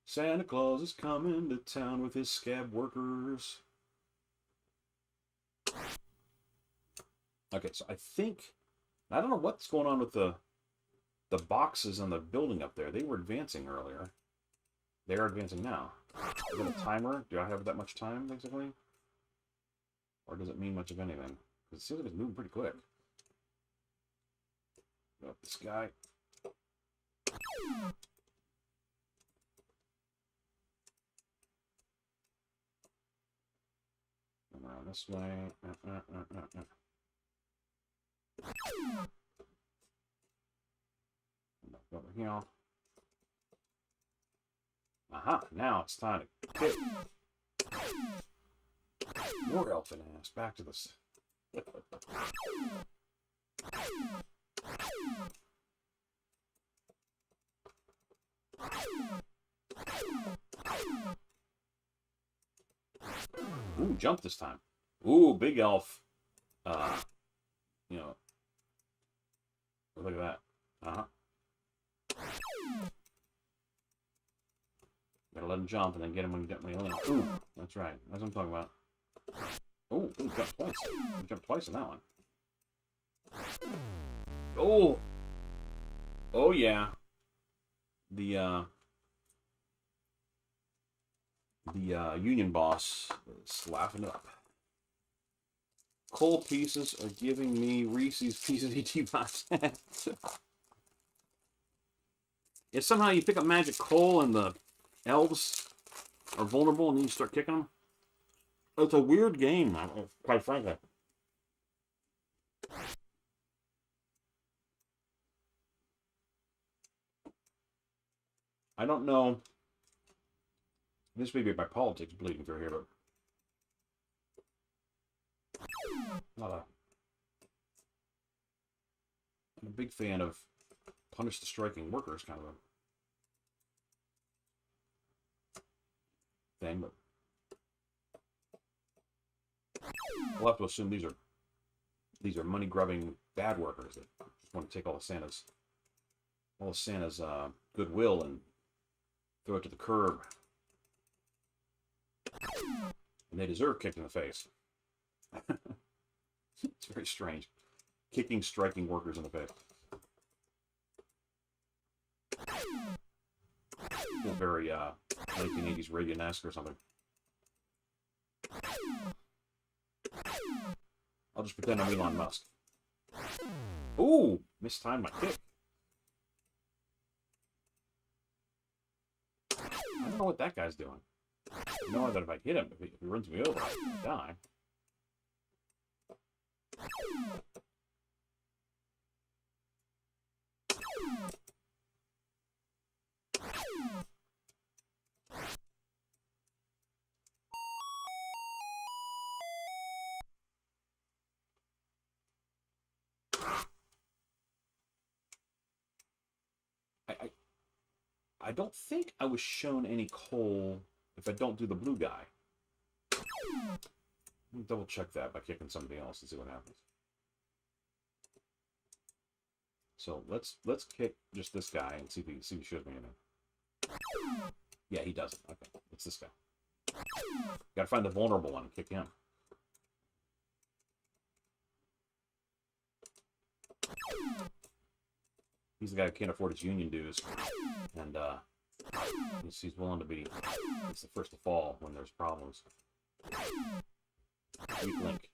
Santa Claus is coming to town with his scab workers. Okay, so I think... I don't know what's going on with the boxes on the building up there. They were advancing earlier. They are advancing now. Is that a timer? Do I have that much time, basically? Or does it mean much of anything? Because it seems like it's moving pretty quick. Go up this guy. Around this way. Over here. Aha, now it's time to kick. More elfin ass. Back to this. Ooh, jump this time. Ooh, big elf. You know. Look at that. Uh-huh. Gotta let him jump and then get him when you land. Ooh, that's right. That's what I'm talking about. Ooh, jump twice. You jumped twice on that one. Oh! Oh, yeah. The union boss is laughing it up. Coal pieces are giving me Reese's Pieces ET box. If somehow you pick up magic coal and the elves are vulnerable and then you start kicking them, it's a weird game, quite frankly. I don't know. This may be my politics bleeding through here, but I'm a big fan of punish the striking workers kind of a thing, but we'll have to assume these are money grubbing bad workers that just want to take all of Santa's goodwill and throw it to the curb, and they deserve kicked in the face. It's very strange, kicking striking workers in the face. Feel very 1980s Reagan-esque or something. I'll just pretend I'm Elon Musk. Ooh! Mistimed my kick. I don't know what that guy's doing. I know that if I hit him, if he runs me over, I die. I don't think I was shown any coal if I don't do the blue guy. Let me double check that by kicking somebody else and see what happens. So let's kick just this guy and see if he shows me anything. Yeah, he doesn't. Okay, it's this guy. Gotta find the vulnerable one and kick him. He's the guy who can't afford his union dues, and he's willing to be. He's the first to fall when there's problems. Weak link.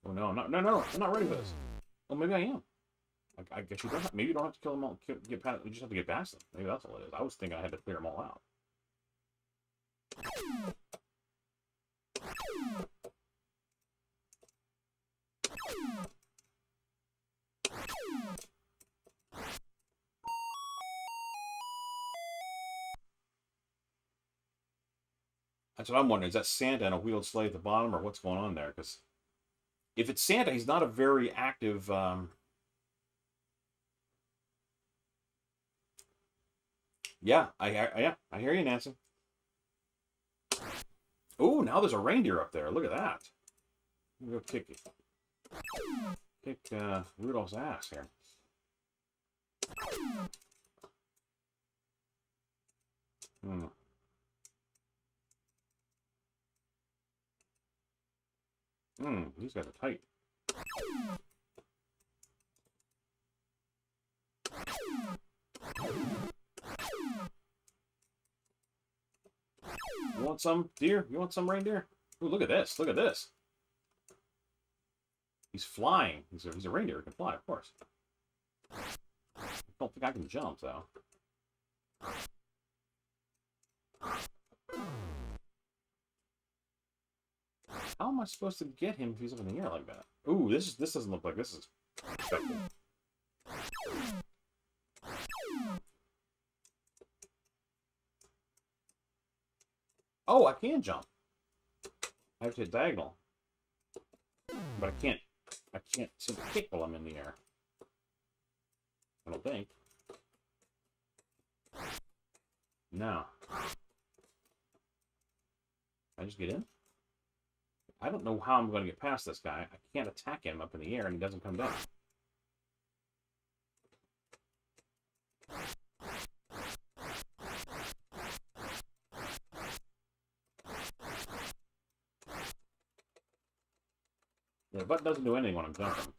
Oh no! I'm not ready for this. Oh, maybe I am. I guess you don't. Maybe you don't have to kill them all. Get past. You just have to get past them. Maybe that's all it is. I was thinking I had to clear them all out. That's what I'm wondering. Is that Santa and a wheeled sleigh at the bottom, or what's going on there? Because if it's Santa, he's not a very active. Yeah, I hear you, Nancy. Oh, now there's a reindeer up there. Look at that. I'm gonna go kick Rudolph's ass here. Hmm. These guys are tight. You want some deer? You want some reindeer? Ooh, look at this. Look at this. He's flying. He's a reindeer. He can fly, of course. I don't think I can jump, though. How am I supposed to get him if he's up in the air like that? Ooh, this doesn't look like this is expected. Oh, I can jump. I have to hit diagonal. But I can't seem to kick while I'm in the air. I don't think. No. I just get in? I don't know how I'm going to get past this guy. I can't attack him up in the air and he doesn't come down. The button doesn't do anything when I'm jumping.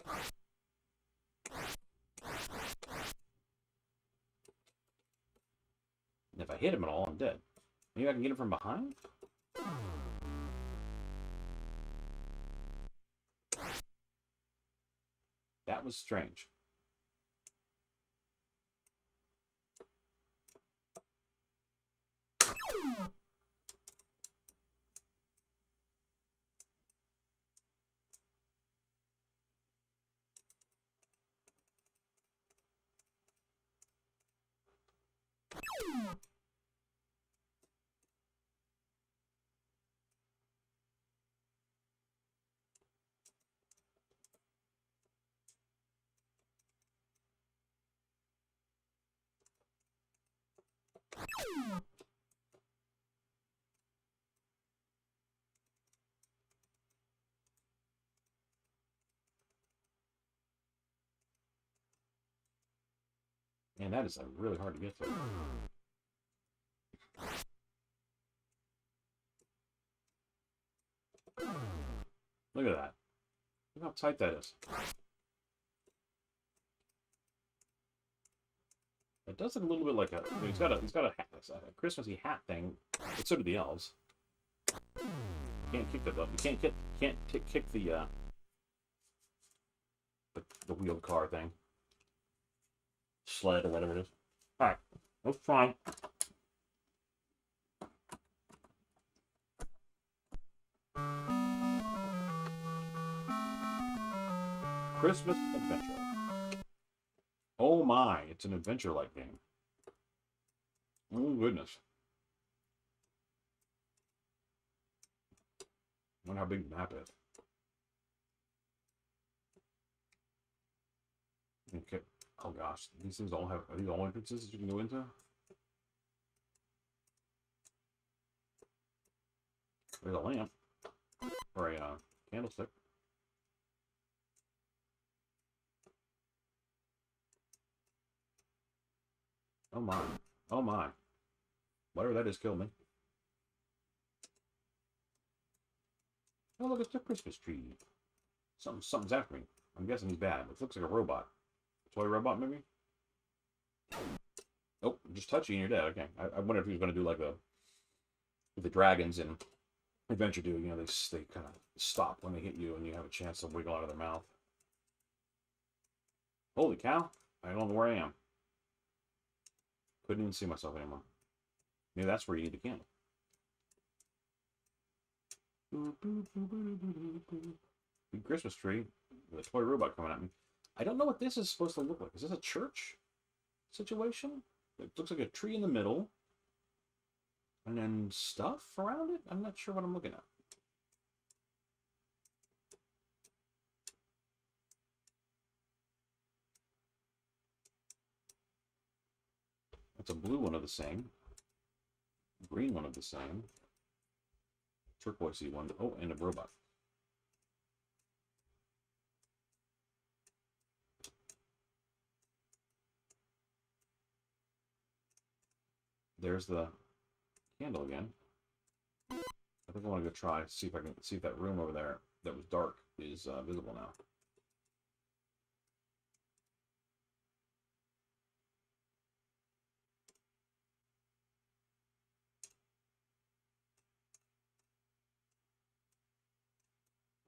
And if I hit him at all, I'm dead. Maybe I can get him from behind? That was strange. Man, that is really hard to get through. Look at that. Look how tight that is. It does look a little bit like a. He's got a Christmassy hat thing, but so do the elves. You can't kick the You can't kick the wheeled car thing, sled or whatever it is. All right, that's fine. Christmas adventure. Oh my, it's an adventure-like game. Oh goodness. I wonder how big the map is. Okay. Oh gosh, these things all have. Are these all entrances that you can go into? There's a lamp or a candlestick. Oh my. Oh my. Whatever that is, killed me. Oh look, it's the Christmas tree. Something's after me. I'm guessing he's bad. It looks like a robot. Toy robot, maybe? Oh, just touch you and you're dead. Okay. I wonder if he was going to do like the dragons in Adventure do. You know, they kind of stop when they hit you and you have a chance to wiggle out of their mouth. Holy cow. I don't know where I am. Couldn't even see myself anymore. Maybe that's where you need the candle. Big Christmas tree with a toy robot coming at me. I don't know what this is supposed to look like. Is this a church situation? It looks like a tree in the middle. And then stuff around it? I'm not sure what I'm looking at. That's a blue one of the same. Green one of the same. Turquoisey one. Oh, and a robot. There's the candle again. I think I want to go try, see if I can see if that room over there that was dark is visible now.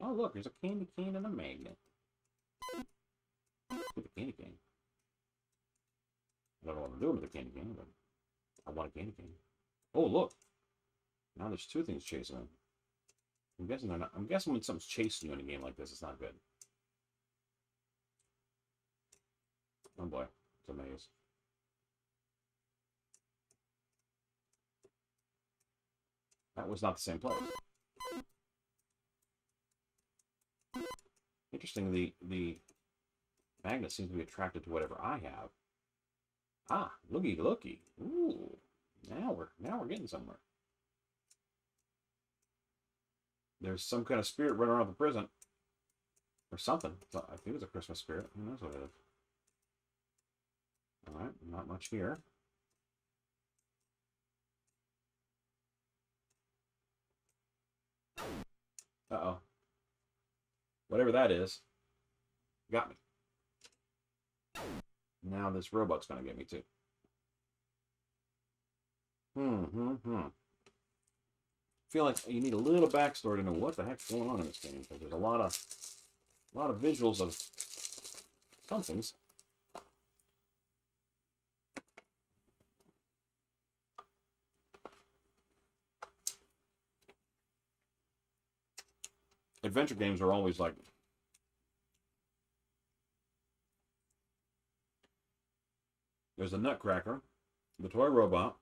Oh, look, there's a candy cane and a magnet. With a candy cane. I don't know what I'm doing with the candy cane, but I want a candy cane. Oh, look. Now there's two things chasing me. I'm guessing they're not. I'm guessing when something's chasing you in a game like this, it's not good. Oh boy, it's a maze. That was not the same place. Interesting, the magnet seems to be attracted to whatever I have. Ah, looky, looky. Ooh, now we're getting somewhere. There's some kind of spirit running around the prison. Or something. I think it's a Christmas spirit. Who knows what it is? Alright, not much here. Uh-oh. Whatever that is, got me. Now this robot's gonna get me too. Feel like you need a little backstory to know what the heck's going on in this game, because there's a lot of visuals of somethings. Adventure games are always like there's a Nutcracker, the toy robot,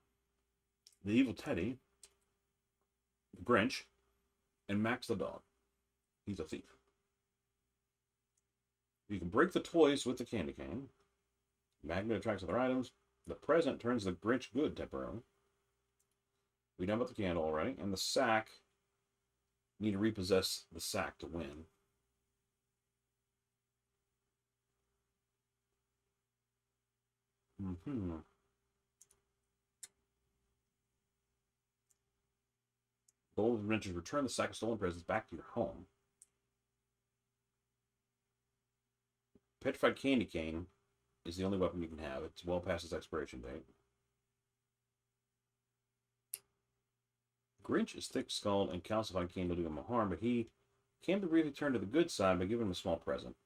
the evil Teddy, the Grinch, and Max the dog. He's a thief. You can break the toys with the candy cane. Magnet attracts other items. The present turns the Grinch good temporarily. We know about the candle already. And the sack. Need to repossess the sack to win. Goal of adventures: return the sack of stolen presents back to your home. Petrified candy cane is the only weapon you can have. It's well past its expiration date. Grinch is thick-skulled and calcified cane will do him no harm, but he can be briefly turned to the good side by giving him a small present.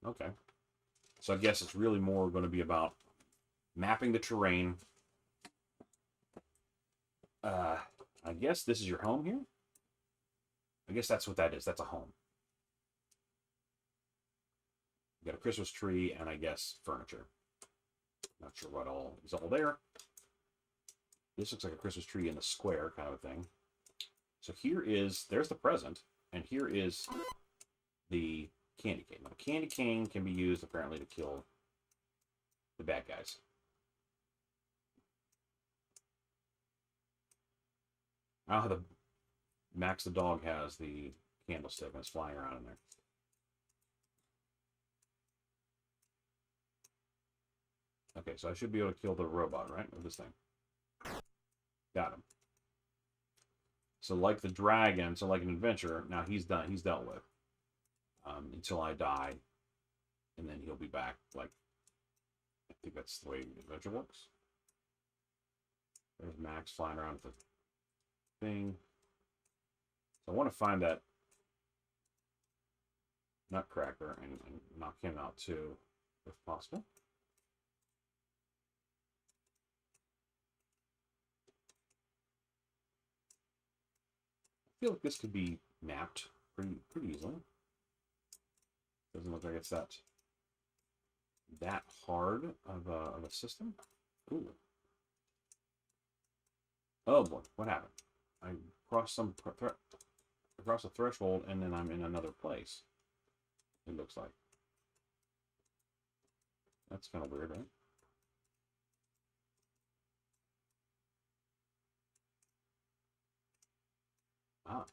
Okay. So I guess it's really more going to be about mapping the terrain. I guess this is your home here? I guess that's what that is. That's a home. You got a Christmas tree and I guess furniture. Not sure what all is all there. This looks like a Christmas tree in a square kind of a thing. So there's the present, and here is the candy cane. Now, the candy cane can be used apparently to kill the bad guys. I don't know how the Max the dog has the candlestick and it's flying around in there. Okay, so I should be able to kill the robot, right? With this thing. Got him. So like the dragon, so like an adventure, now he's done. He's dealt with. Until I die. And then he'll be back. Like, I think that's the way adventure works. There's Max flying around with the thing. So I want to find that Nutcracker and knock him out too, if possible. I feel like this could be mapped pretty easily. Doesn't look like it's that hard of a system. Ooh. Oh boy, what happened? I crossed across a threshold, and then I'm in another place. It looks like. That's kind of weird, right? Ah.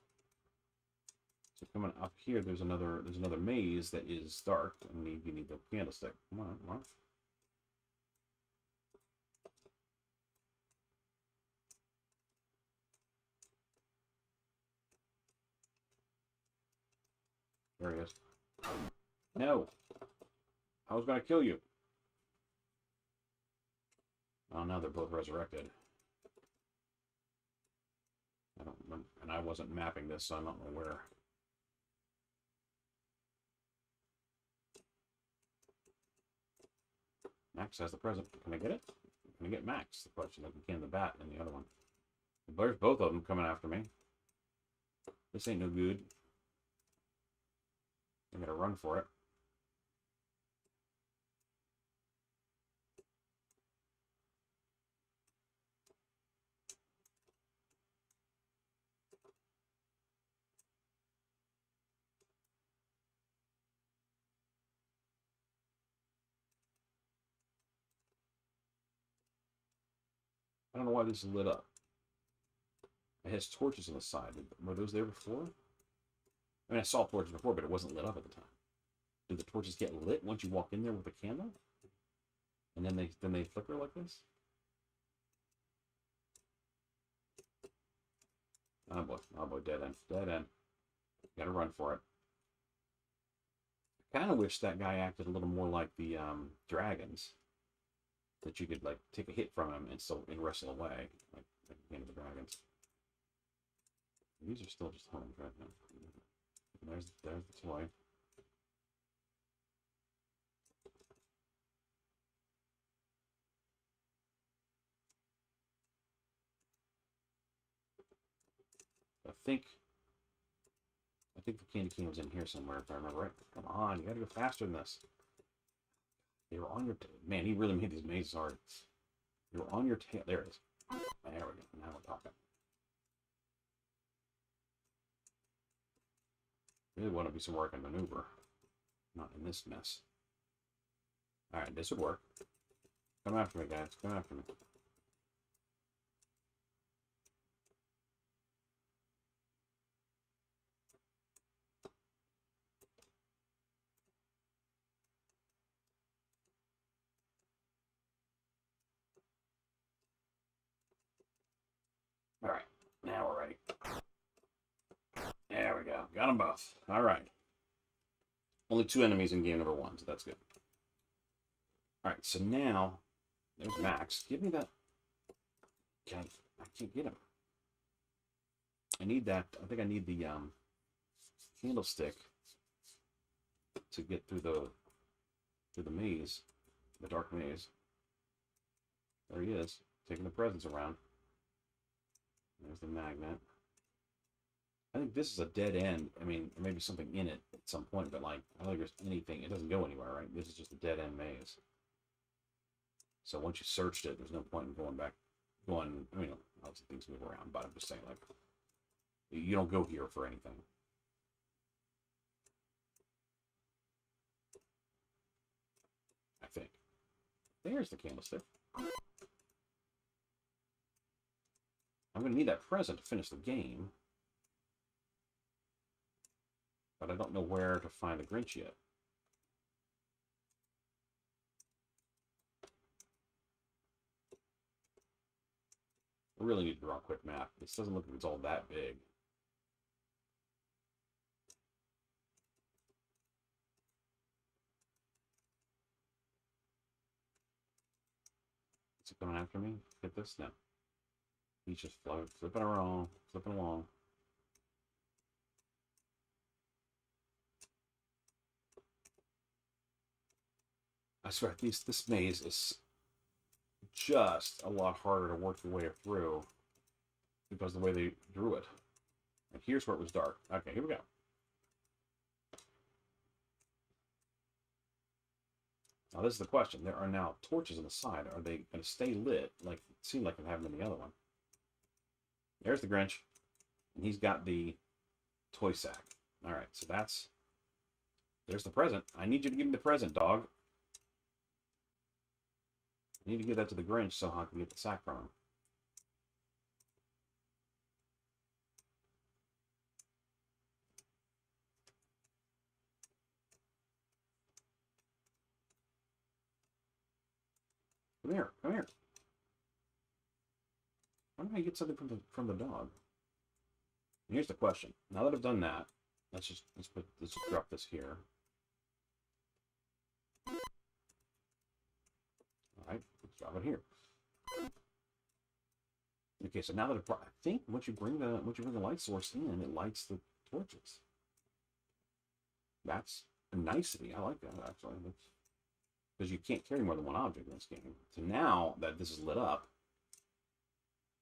So coming up here, there's another maze that is dark, and you need the candlestick. Come on, come on. There he is. No, I was gonna kill you. Oh, now they're both resurrected. I don't remember, and I wasn't mapping this, so I'm not aware. Max has the present. Can I get it? Can I get Max? The question, like you can the bat and the other one. There's both of them coming after me. This ain't no good. I'm gonna run for it. I don't know why this is lit up. It has torches on the side. Were those there before? I mean, I saw torches before, but it wasn't lit up at the time. Did the torches get lit once you walk in there with a candle? And then they flicker like this? Oh boy, dead end, dead end. Gotta run for it. I kind of wish that guy acted a little more like the dragons, that you could like take a hit from him and wrestle away, like the end of the dragons. These are still just homes right now. There's the toy. I think the candy cane was in here somewhere, if I remember right. Come on, you gotta go faster than this. They were on your tail. Man, he really made these mazes hard. You were on your tail. There it is. There we go. Now we're talking. Really want to be some work and maneuver. Not in this mess. Alright, this would work. Come after me, guys. Come after me. Alright, now we're ready. There we go. Got them both. Alright. Only 2 enemies in game number 1, so that's good. Alright, so now, there's Max. Give me that. I can't get him. I need that. I think I need the candlestick to get through the maze, the dark maze. There he is, taking the presents around. There's the magnet. I think this is a dead end. I mean, there may be something in it at some point, but like, I don't think there's anything. It doesn't go anywhere, right? This is just a dead end maze. So once you searched it, there's no point in going back. I mean, obviously things move around, but I'm just saying, like, you don't go here for anything. I think. There's the candlestick. I'm going to need that present to finish the game. But I don't know where to find the Grinch yet. I really need to draw a quick map. This doesn't look like it's all that big. Is it coming after me? Get this? No. He's just flipping around, flipping along. I swear, this maze is just a lot harder to work your way through because of the way they drew it. And here's where it was dark. Okay, here we go. this is the question. There are now torches on the side. Are they going to stay lit? Like it seemed like it happened in the other one. There's the Grinch. And he's got the toy sack. All right, so there's the present. I need you to give me the present, dog. I need to give that to the Grinch so I can get the sack from him. Come here, come here. Why don't I get something from the dog? And here's the question. Now that I've done that, let's just drop this here. All right, let's drop it here. Okay, so now that I think once you bring the light source in, it lights the torches. That's a nicety. I like that actually. Because you can't carry more than one object in this game. So now that this is lit up,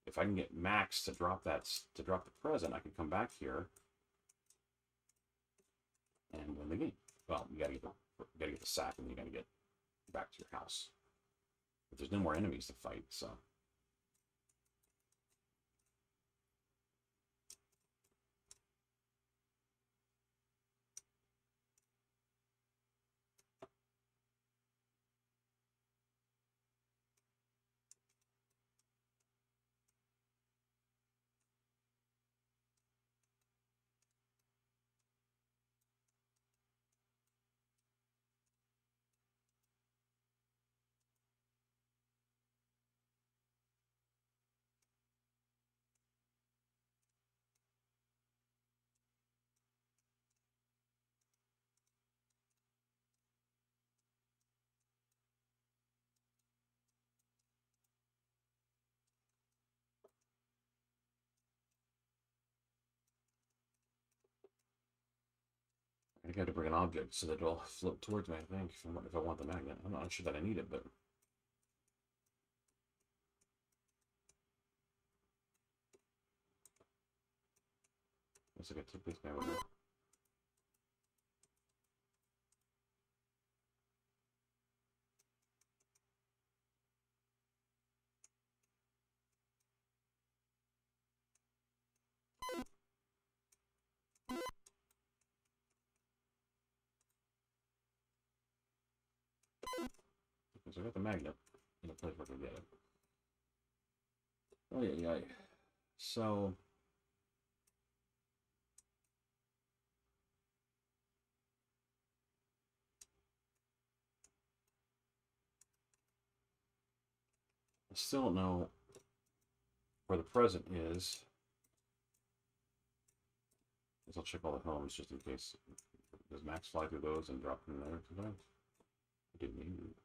if I can get Max to drop the present, I can come back here and win the game. Well, you gotta get the sack, and you gotta get back to your house. But there's no more enemies to fight, so. I got to bring an object so that it'll float towards me, I think, if I want the magnet. I'm not sure that I need it, but... Looks like I took this guy with me. So I got the magnet in a place where I can get it. Oh, yeah. So... I still don't know where the present is. I guess I'll check all the homes just in case. Does Max fly through those and drop them there sometimes? I didn't need it.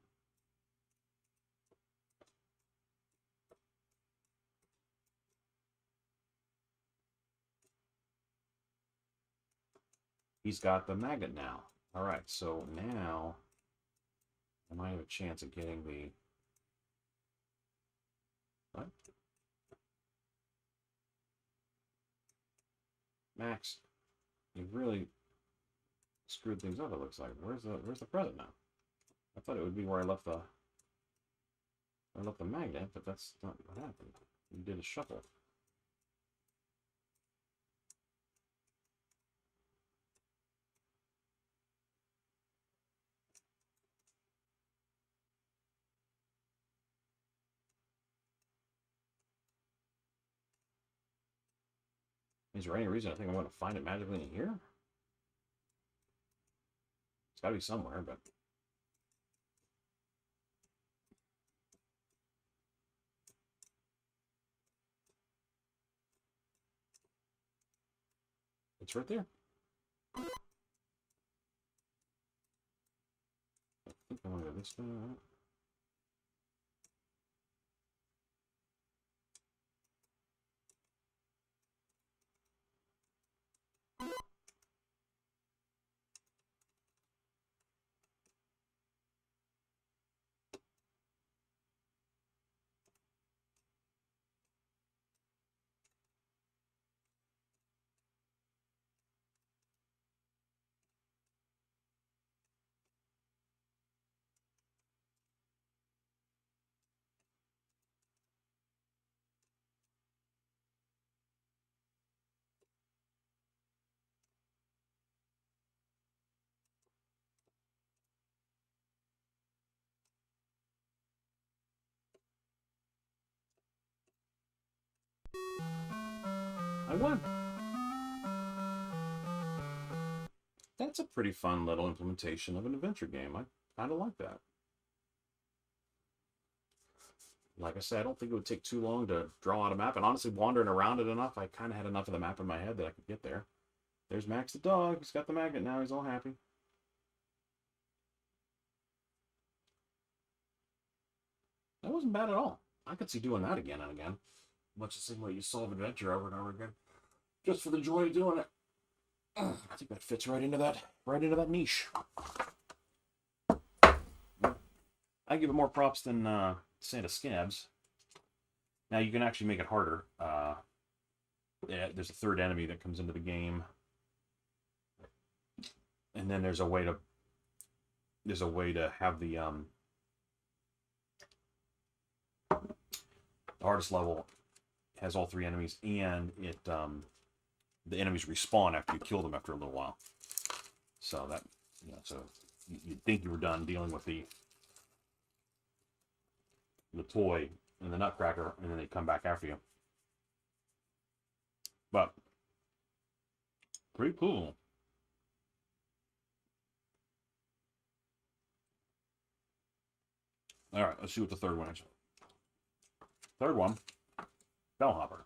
He's got the magnet now. All right, so now I might have a chance of getting the... What? Max, you really screwed things up, it looks like. Where's the present now? I thought it would be where I left the magnet, but that's not what happened. You did a shuffle. Is there any reason I think I'm going to find it magically in here? It's got to be somewhere, but... It's right there. I think I want to go this way. Right? I won. That's a pretty fun little implementation of an adventure game. I kind of like that. Like I said, I don't think it would take too long to draw out a map. And honestly, wandering around it enough, I kind of had enough of the map in my head that I could get there. There's Max the dog. He's got the magnet now. He's all happy. That wasn't bad at all. I could see doing that again and again. Much the same way you solve adventure over and over again. Just for the joy of doing it. I think that fits right into that niche. I give it more props than Santa Scabs. Now you can actually make it harder. Yeah, there's a third enemy that comes into the game, and then there's a way to have the hardest level has all three enemies, and it the enemies respawn after you kill them after a little while. So that so you'd think you were done dealing with the toy and the nutcracker, and then they come back after you. But pretty cool. All right, let's see what the third one is. Third one, Bellhopper.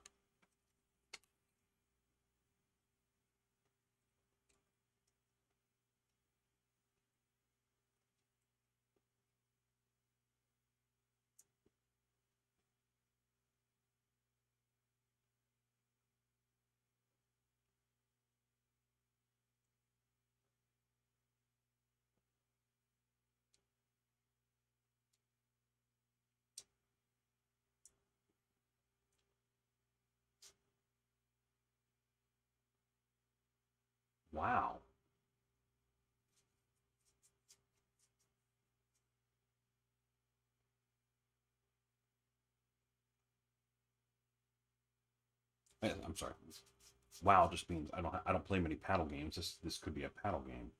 Wow. I'm sorry. Wow just means I don't play many paddle games. This could be a paddle game.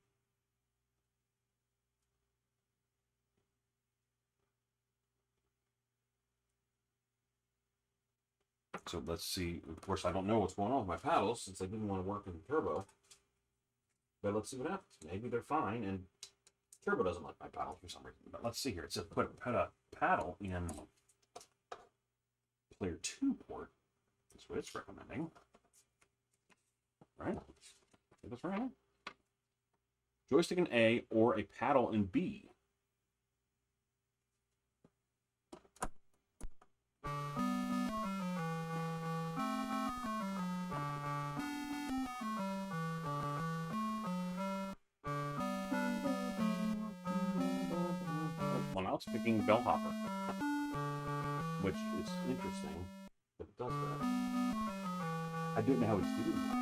So let's see. Of course, I don't know what's going on with my paddles since I didn't want to work in turbo. But let's see what happens. Maybe they're fine, and turbo doesn't like my paddles for some reason. But let's see here. It says put a paddle in player 2 port. That's what it's recommending. Right? Get this right. Joystick in A or a paddle in B. Well, now it's picking Bellhopper, which is interesting that it does that. I didn't know how it's doing that.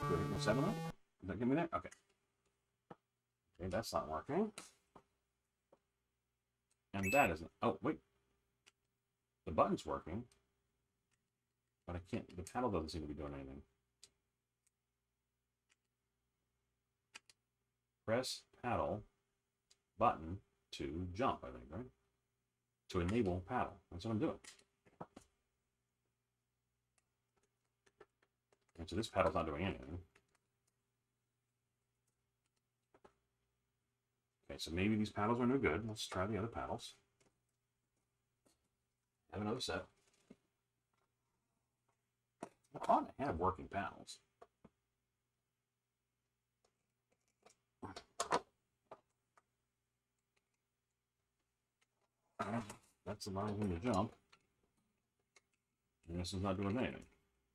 Do I hit the 7 up? Does that get me there? Okay. Okay, that's not working. And that isn't. Oh, wait. The button's working. But I can't. The paddle doesn't seem to be doing anything. Press paddle button to jump, I think, right? To enable paddle. That's what I'm doing. And so this paddle's not doing anything. Okay, so maybe these paddles are no good. Let's try the other paddles. Have another set. I ought to have working paddles. That's allowing him to jump. And this is not doing anything.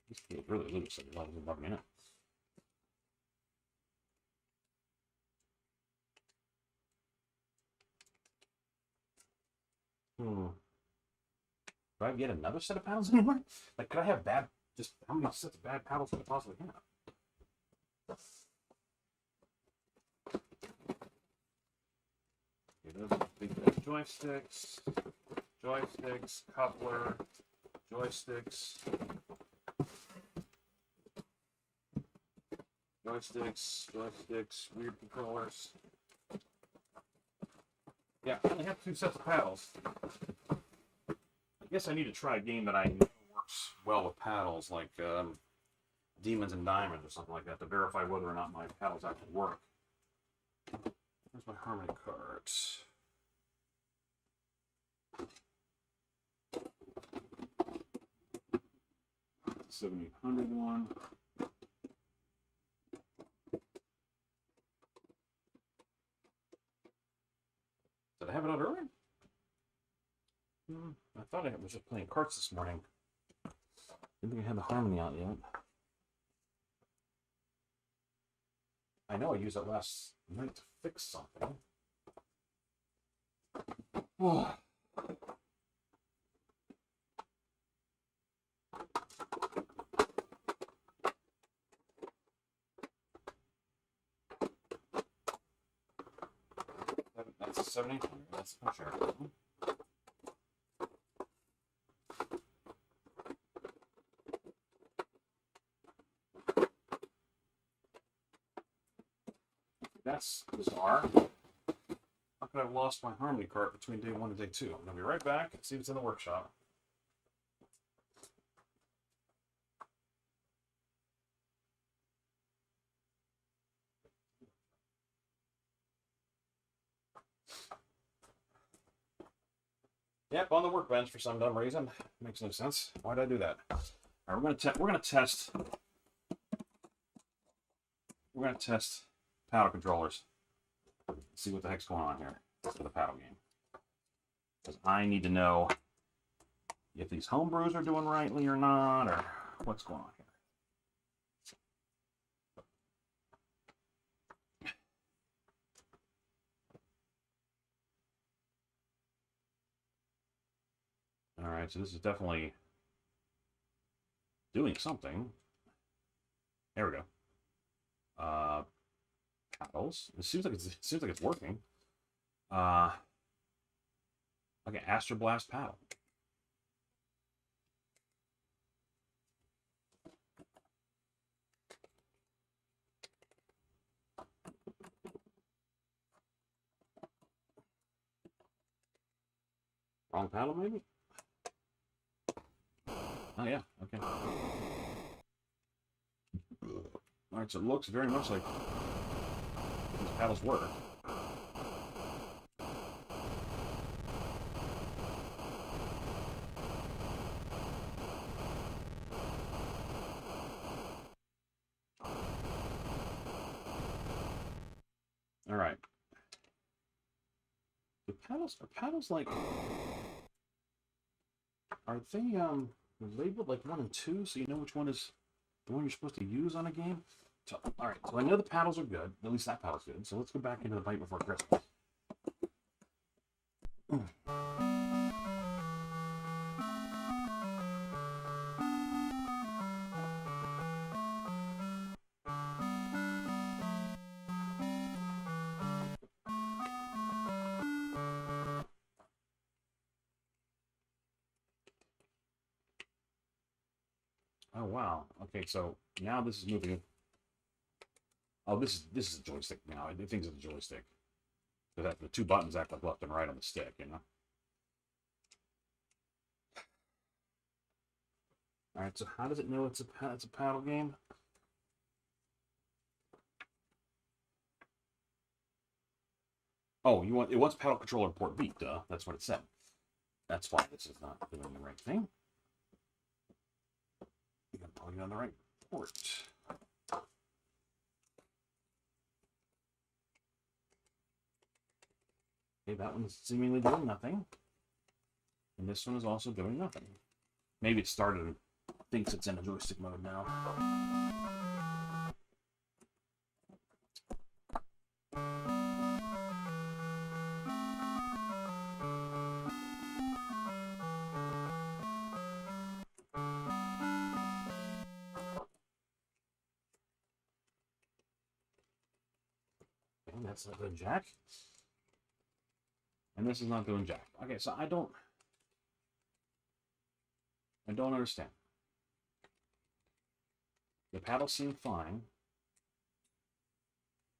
This feels really loose. Like a lot of it bugging me out. Do I get another set of paddles anymore? Like, could I have just how many sets of bad paddles could I possibly have? Joysticks, coupler, joysticks, Joysticks, weird controllers. Yeah, I only have 2 sets of paddles. I guess I need to try a game that I know works well with paddles, like Demons and Diamonds or something like that, to verify whether or not my paddles actually work. Where's my Harmony cards? The 7800 one. Did I have it out earlier? I thought I was just playing cards this morning. Didn't think I had the Harmony out yet. I know I used it last night to fix something. Oh. That's a 7800. That's for sure. That's bizarre. How could I have lost my Harmony cart between day 1 and day 2? I'm gonna be right back and see what's in the workshop. Yep, on the workbench for some dumb reason. Makes no sense. Why did I do that? All right, we're gonna test. We're gonna test paddle controllers. See what the heck's going on here for the paddle game. Because I need to know if these homebrews are doing rightly or not, or what's going on here. All right, so this is definitely doing something. There we go. Paddles. It seems like it's working. Like an Astro Blast paddle. Wrong paddle, maybe? Oh, yeah. Okay. Alright, so it looks very much like these paddles work. Alright. The paddles like... Are they, labeled like 1 and 2, so you know which one is the one you're supposed to use on a game? So, alright, so I know the paddles are good. At least that paddle's good. So let's go back into the Bite Before Christmas. Oh wow. Okay, so now this is moving. Oh, this is a joystick now. I think it's a joystick. So that the 2 buttons act like left and right on the stick, you know. All right. So how does it know it's a paddle game? Oh, it wants paddle controller port B. Duh. That's what it said. That's why this is not doing the right thing. You gotta plug it on the right port. Okay, that one's seemingly doing nothing. And this one is also doing nothing. Maybe it started and thinks it's in a joystick mode now. And that's not doing jack. And this is not doing jack. Okay, so I don't understand. The paddles seem fine.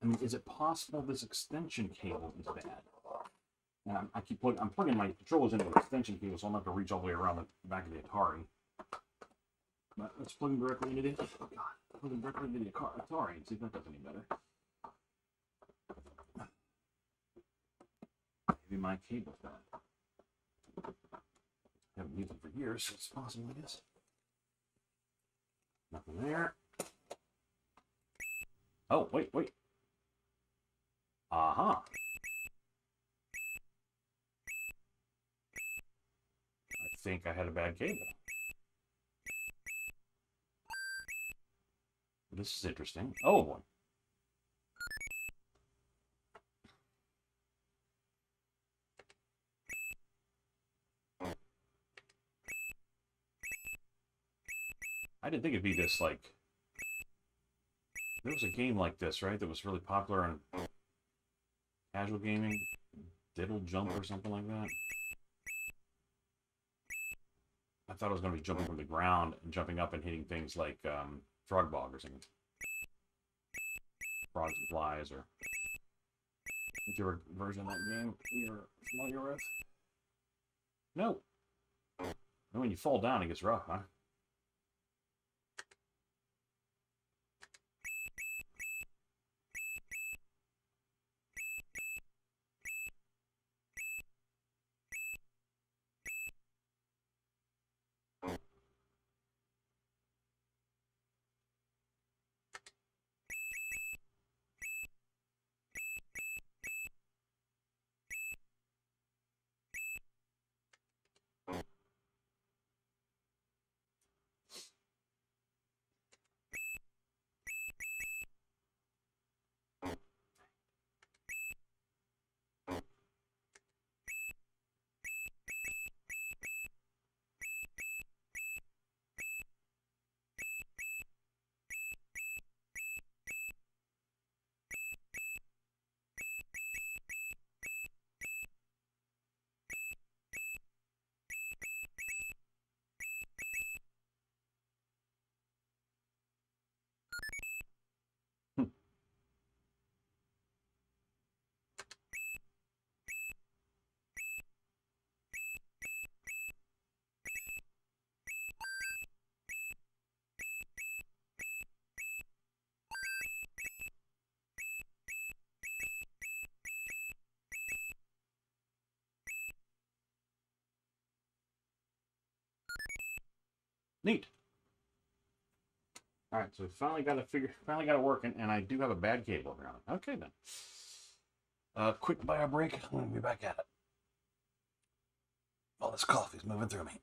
I mean, is it possible this extension cable is bad? And I'm plugging my controllers into an extension cable, so I'm not going to reach all the way around the back of the Atari. But let's plug them directly into the plug them directly into the Atari and see if that does any better. Maybe my cable's bad. I haven't used it for years, so it's possible, I guess. Nothing there. Oh, wait. Uh-huh. I think I had a bad cable. This is interesting. Oh, boy. I didn't think it'd be this, like... There was a game like this, right? That was really popular on casual gaming. Diddle Jump or something like that. I thought it was going to be jumping from the ground and jumping up and hitting things like Frog Bog or something. Frogs and Flies or... Whichever version of that game you're familiar with. No. And when you fall down, it gets rough, huh? Neat. All right, so we finally got it working, and I do have a bad cable around it. Okay then. Quick bio break. I'm gonna be back at it. All this coffee's moving through me.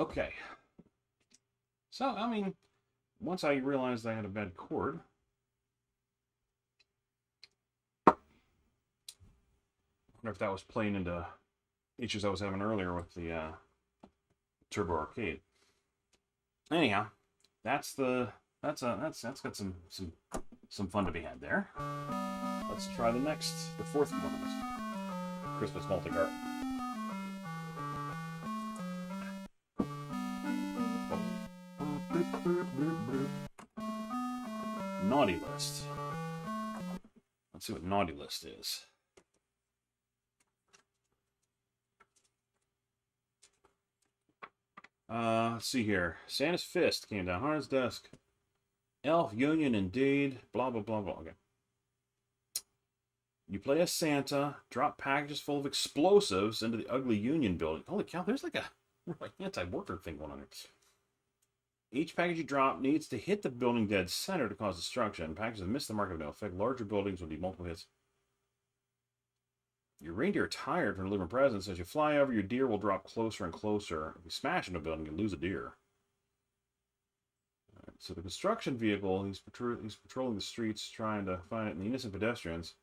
Okay. So, I mean, once I realized I had a bad cord, I wonder if that was playing into issues I was having earlier with the Turbo Arcade. Anyhow, that's got some fun to be had there. Let's try the fourth one of this Christmas multi-cart. Naughty list. Let's see what naughty list is. Let's see here. Santa's Fist came down. Haunted Desk. Elf Union Indeed. Blah, blah, blah, blah. Okay. You play as Santa, drop packages full of explosives into the ugly Union building. Holy cow, there's like a anti-worker thing going on here. Each package you drop needs to hit the building dead center to cause destruction. Packages that miss the mark have no effect. Larger buildings will be multiple hits. Your reindeer are tired from delivering presents. As you fly over, your deer will drop closer and closer. If you smash into a building, you lose a deer. Right, so the construction vehicle, he's patrolling the streets, trying to find it in the innocent pedestrians.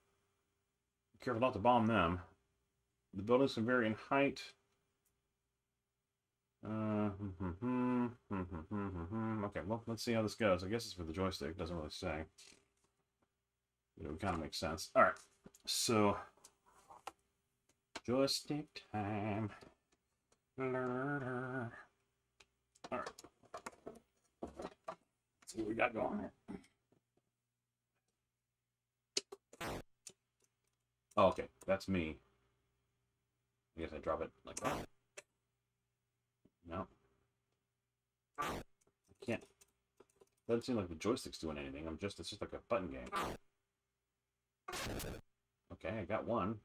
Be careful not to bomb them. The buildings can vary in height. Okay, well, let's see how this goes. I guess it's for the joystick. Doesn't really say. It would kind of make sense. All right, so joystick time. All right, let's see what we got going here. Oh, okay, that's me. I guess I drop it like that. No. I can't. Doesn't seem like the joystick's doing anything. It's just like a button game. Okay, I got one.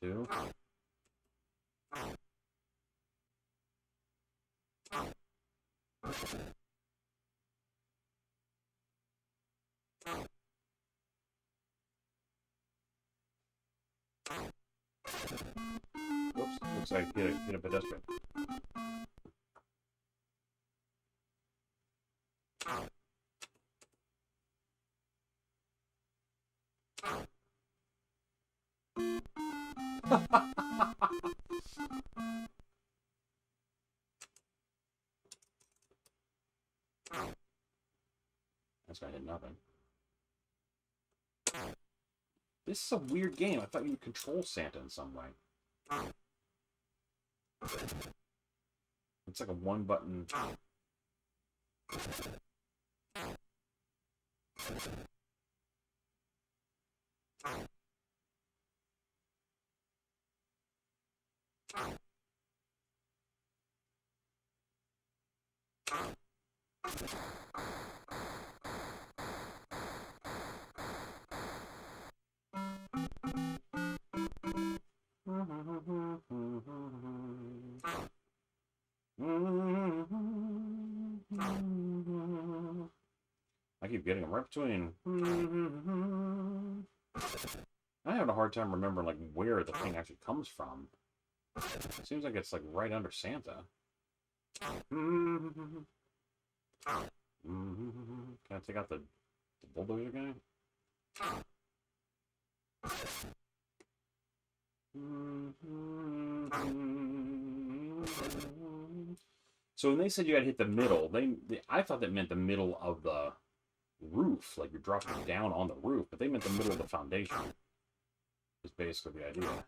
Two. Whoops, looks like hit a pedestrian. That's gonna hit nothing. This is a weird game. I thought you would control Santa in some way. It's like a one button. I keep getting them right between. I have a hard time remembering like where the thing actually comes from. It seems like it's like right under Santa. Can I take out the bulldozer guy? So when they said you had to hit the middle, I thought that meant the middle of the roof, like you're dropping it down on the roof, but they meant the middle of the foundation. Is basically the idea.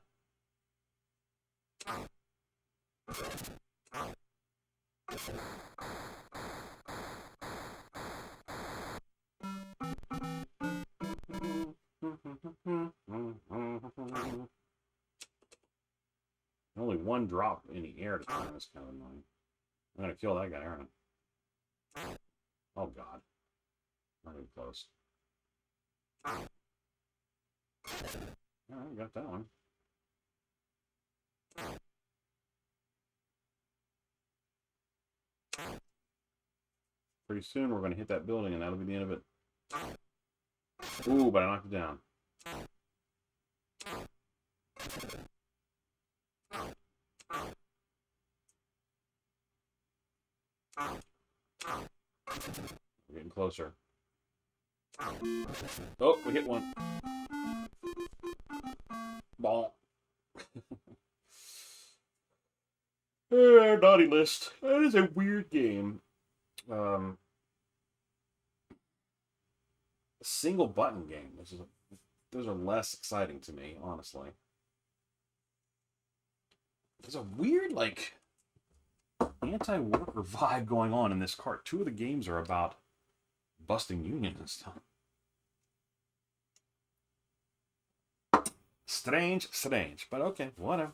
Only one drop in the air to turn this kind of annoying. I'm gonna kill that guy, aren't I? Oh god. Not even close. Yeah, I got that one. Pretty soon we're gonna hit that building and that'll be the end of it. Ooh, but I knocked it down. closer. Oh, we hit one. Ball. Naughty list. That is a weird game. Single button game. Those are less exciting to me, honestly. There's a weird, like, anti-worker vibe going on in this cart. Two of the games are about busting unions and stuff. Strange. But okay, whatever.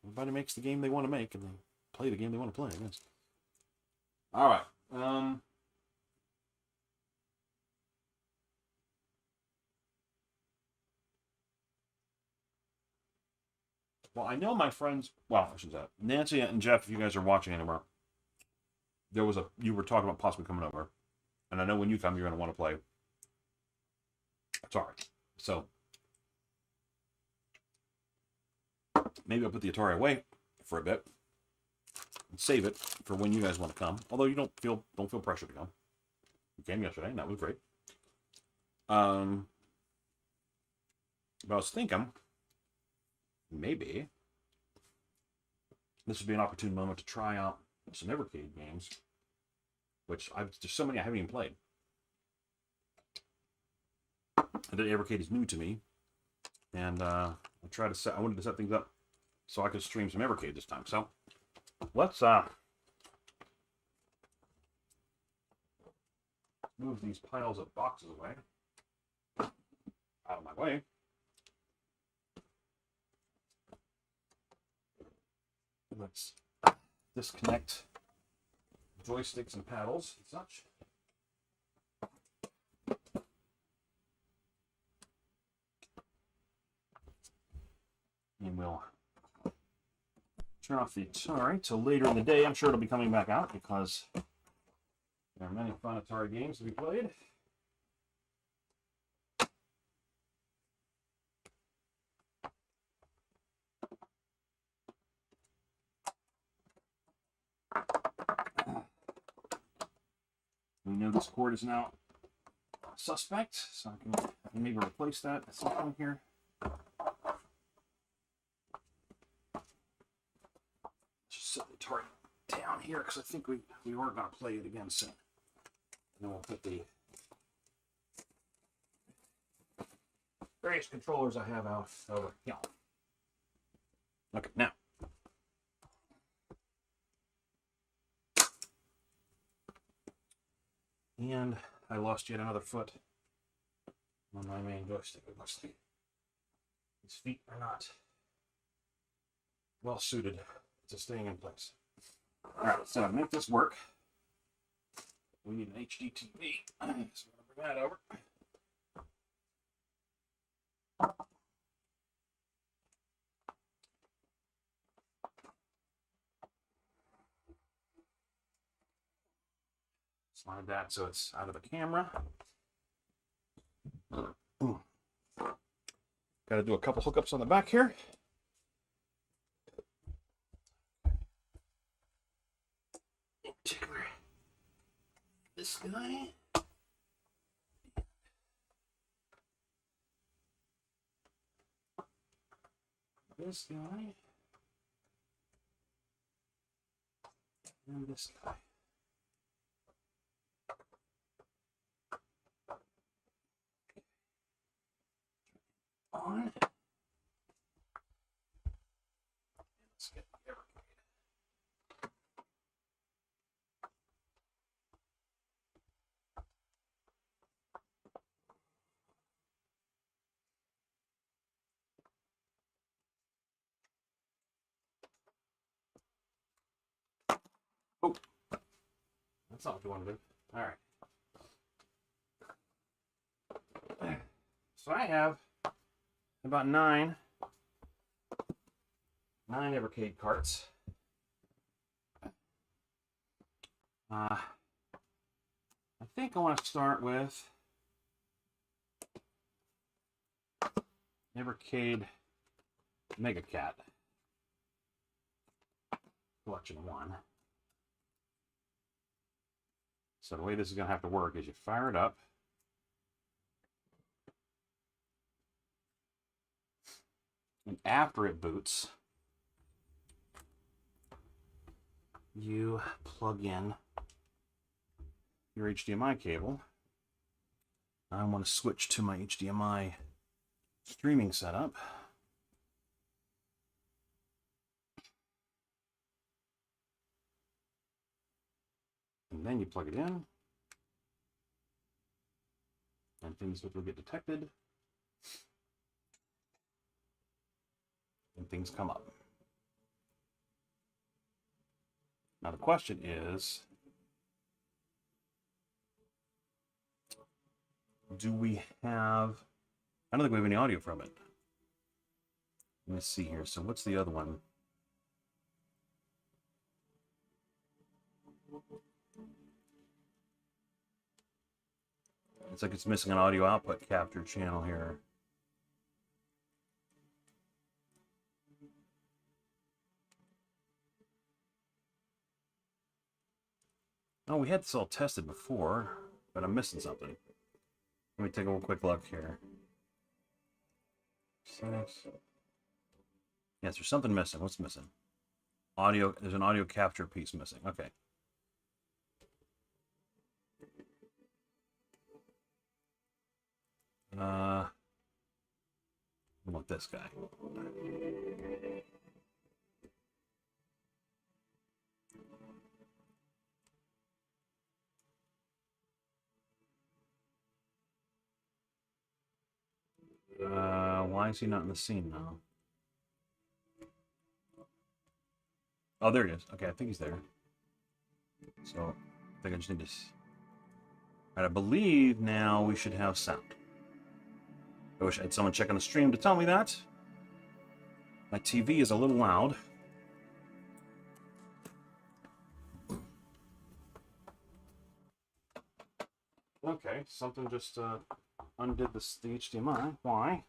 Everybody makes the game they want to make, and they play the game they want to play, I guess. All right. Well, I know my friends. Well, I should say Nancy and Jeff. If you guys are watching anywhere, you were talking about possibly coming over, and I know when you come, you're going to want to play. Sorry. So maybe I'll put the Atari away for a bit and save it for when you guys want to come. Although you don't feel pressure to come. You came yesterday, and that was great. But I was thinking maybe this would be an opportune moment to try out some Evercade games, which there's so many I haven't even played. And Evercade is new to me, and I wanted to set things up so I could stream some Evercade this time. So let's move these piles of boxes away, out of my way. Let's disconnect joysticks and paddles and such. And we'll turn off the Atari till later in the day. I'm sure it'll be coming back out because there are many fun Atari games to be played. We know this cord is now suspect, so I can maybe replace that at some point here. Just set the Atari down here because I think we are going to play it again soon. And then we'll put the various controllers I have out over here. Okay, now. And I lost yet another foot on my main joystick. It looks like these feet are not well suited to staying in place. Alright, so to make this work, we need an HD TV. So I'm going to bring that over. Slide that so it's out of the camera. Got to do a couple hookups on the back here. In particular, this guy. This guy. And this guy. On. Let's get the Evercade. Oh, that's not what you want to do. All right. So I have about nine Evercade carts. I think I want to start with Evercade Mega Cat Collection 1. So the way this is going to have to work is you fire it up. And after it boots, you plug in your HDMI cable. I want to switch to my HDMI streaming setup. And then you plug it in. And things will get detected. And things come up. Now the question is, do we have... I don't think we have any audio from it. Let me see here. So what's the other one? It's like it's missing an audio output capture channel here. Oh, we had this all tested before, but I'm missing something. Let me take a quick look here. Settings. Yes, there's something missing. What's missing? Audio. There's an audio capture piece missing. Okay. I want this guy. Why is he not in the scene now? Oh, there he is. Okay, I think he's there. So, I think I just need to... All right, I believe now we should have sound. I wish I had someone check on the stream to tell me that. My TV is a little loud. Okay, something just undid the HDMI. Why?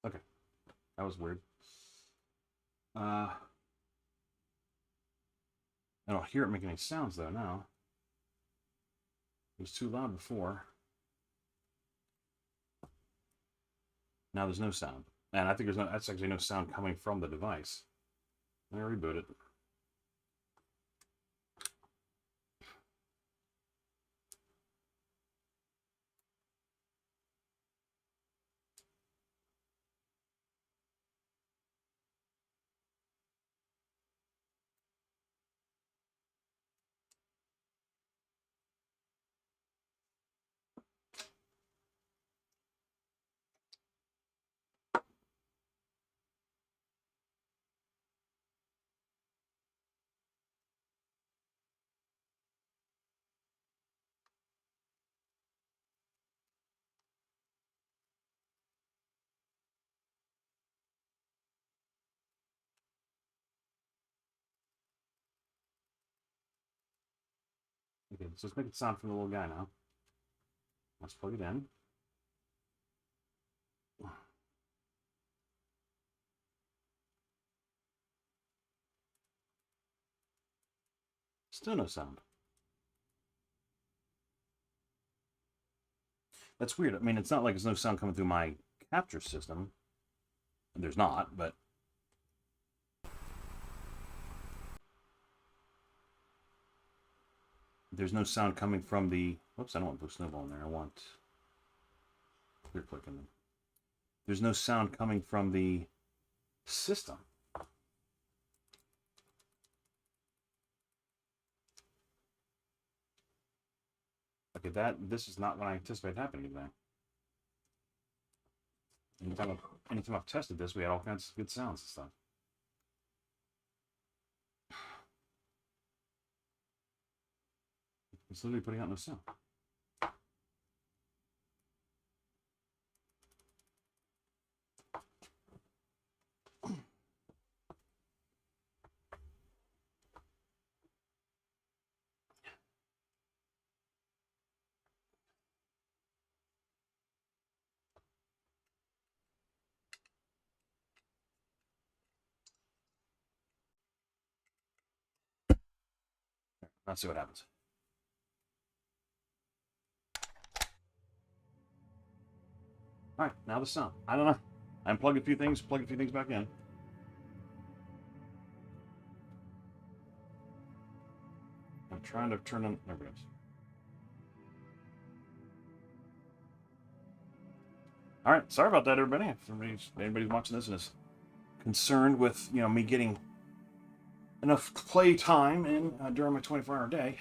Okay, that was weird. I don't hear it making any sounds though now. It was too loud before. Now there's no sound. And I think that's actually no sound coming from the device. Let me reboot it. Okay, so let's make it sound from the little guy now. Let's plug it in. Still no sound. That's weird. I mean, it's not like there's no sound coming through my capture system. There's not, but... There's no sound coming from the... Whoops, I don't want Blue Snowball in there. I want... Clear click in there. There's no sound coming from the system. Okay, this is not what I anticipated happening today. Anytime I've tested this, we had all kinds of good sounds and stuff. It's literally putting out no sound. Let's see what happens. All right, now the sound. I don't know. I unplugged a few things, plugged a few things back in. I'm trying to turn on. There it goes. All right, sorry about that, everybody. If anybody's watching this and is concerned with me getting enough play time in during my 24-hour day,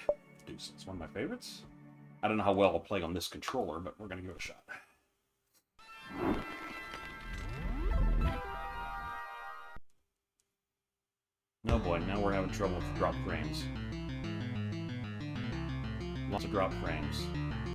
it's one of my favorites. I don't know how well I'll play on this controller, but we're gonna give it a shot. Oh boy, now we're having trouble with drop frames. Lots of drop frames.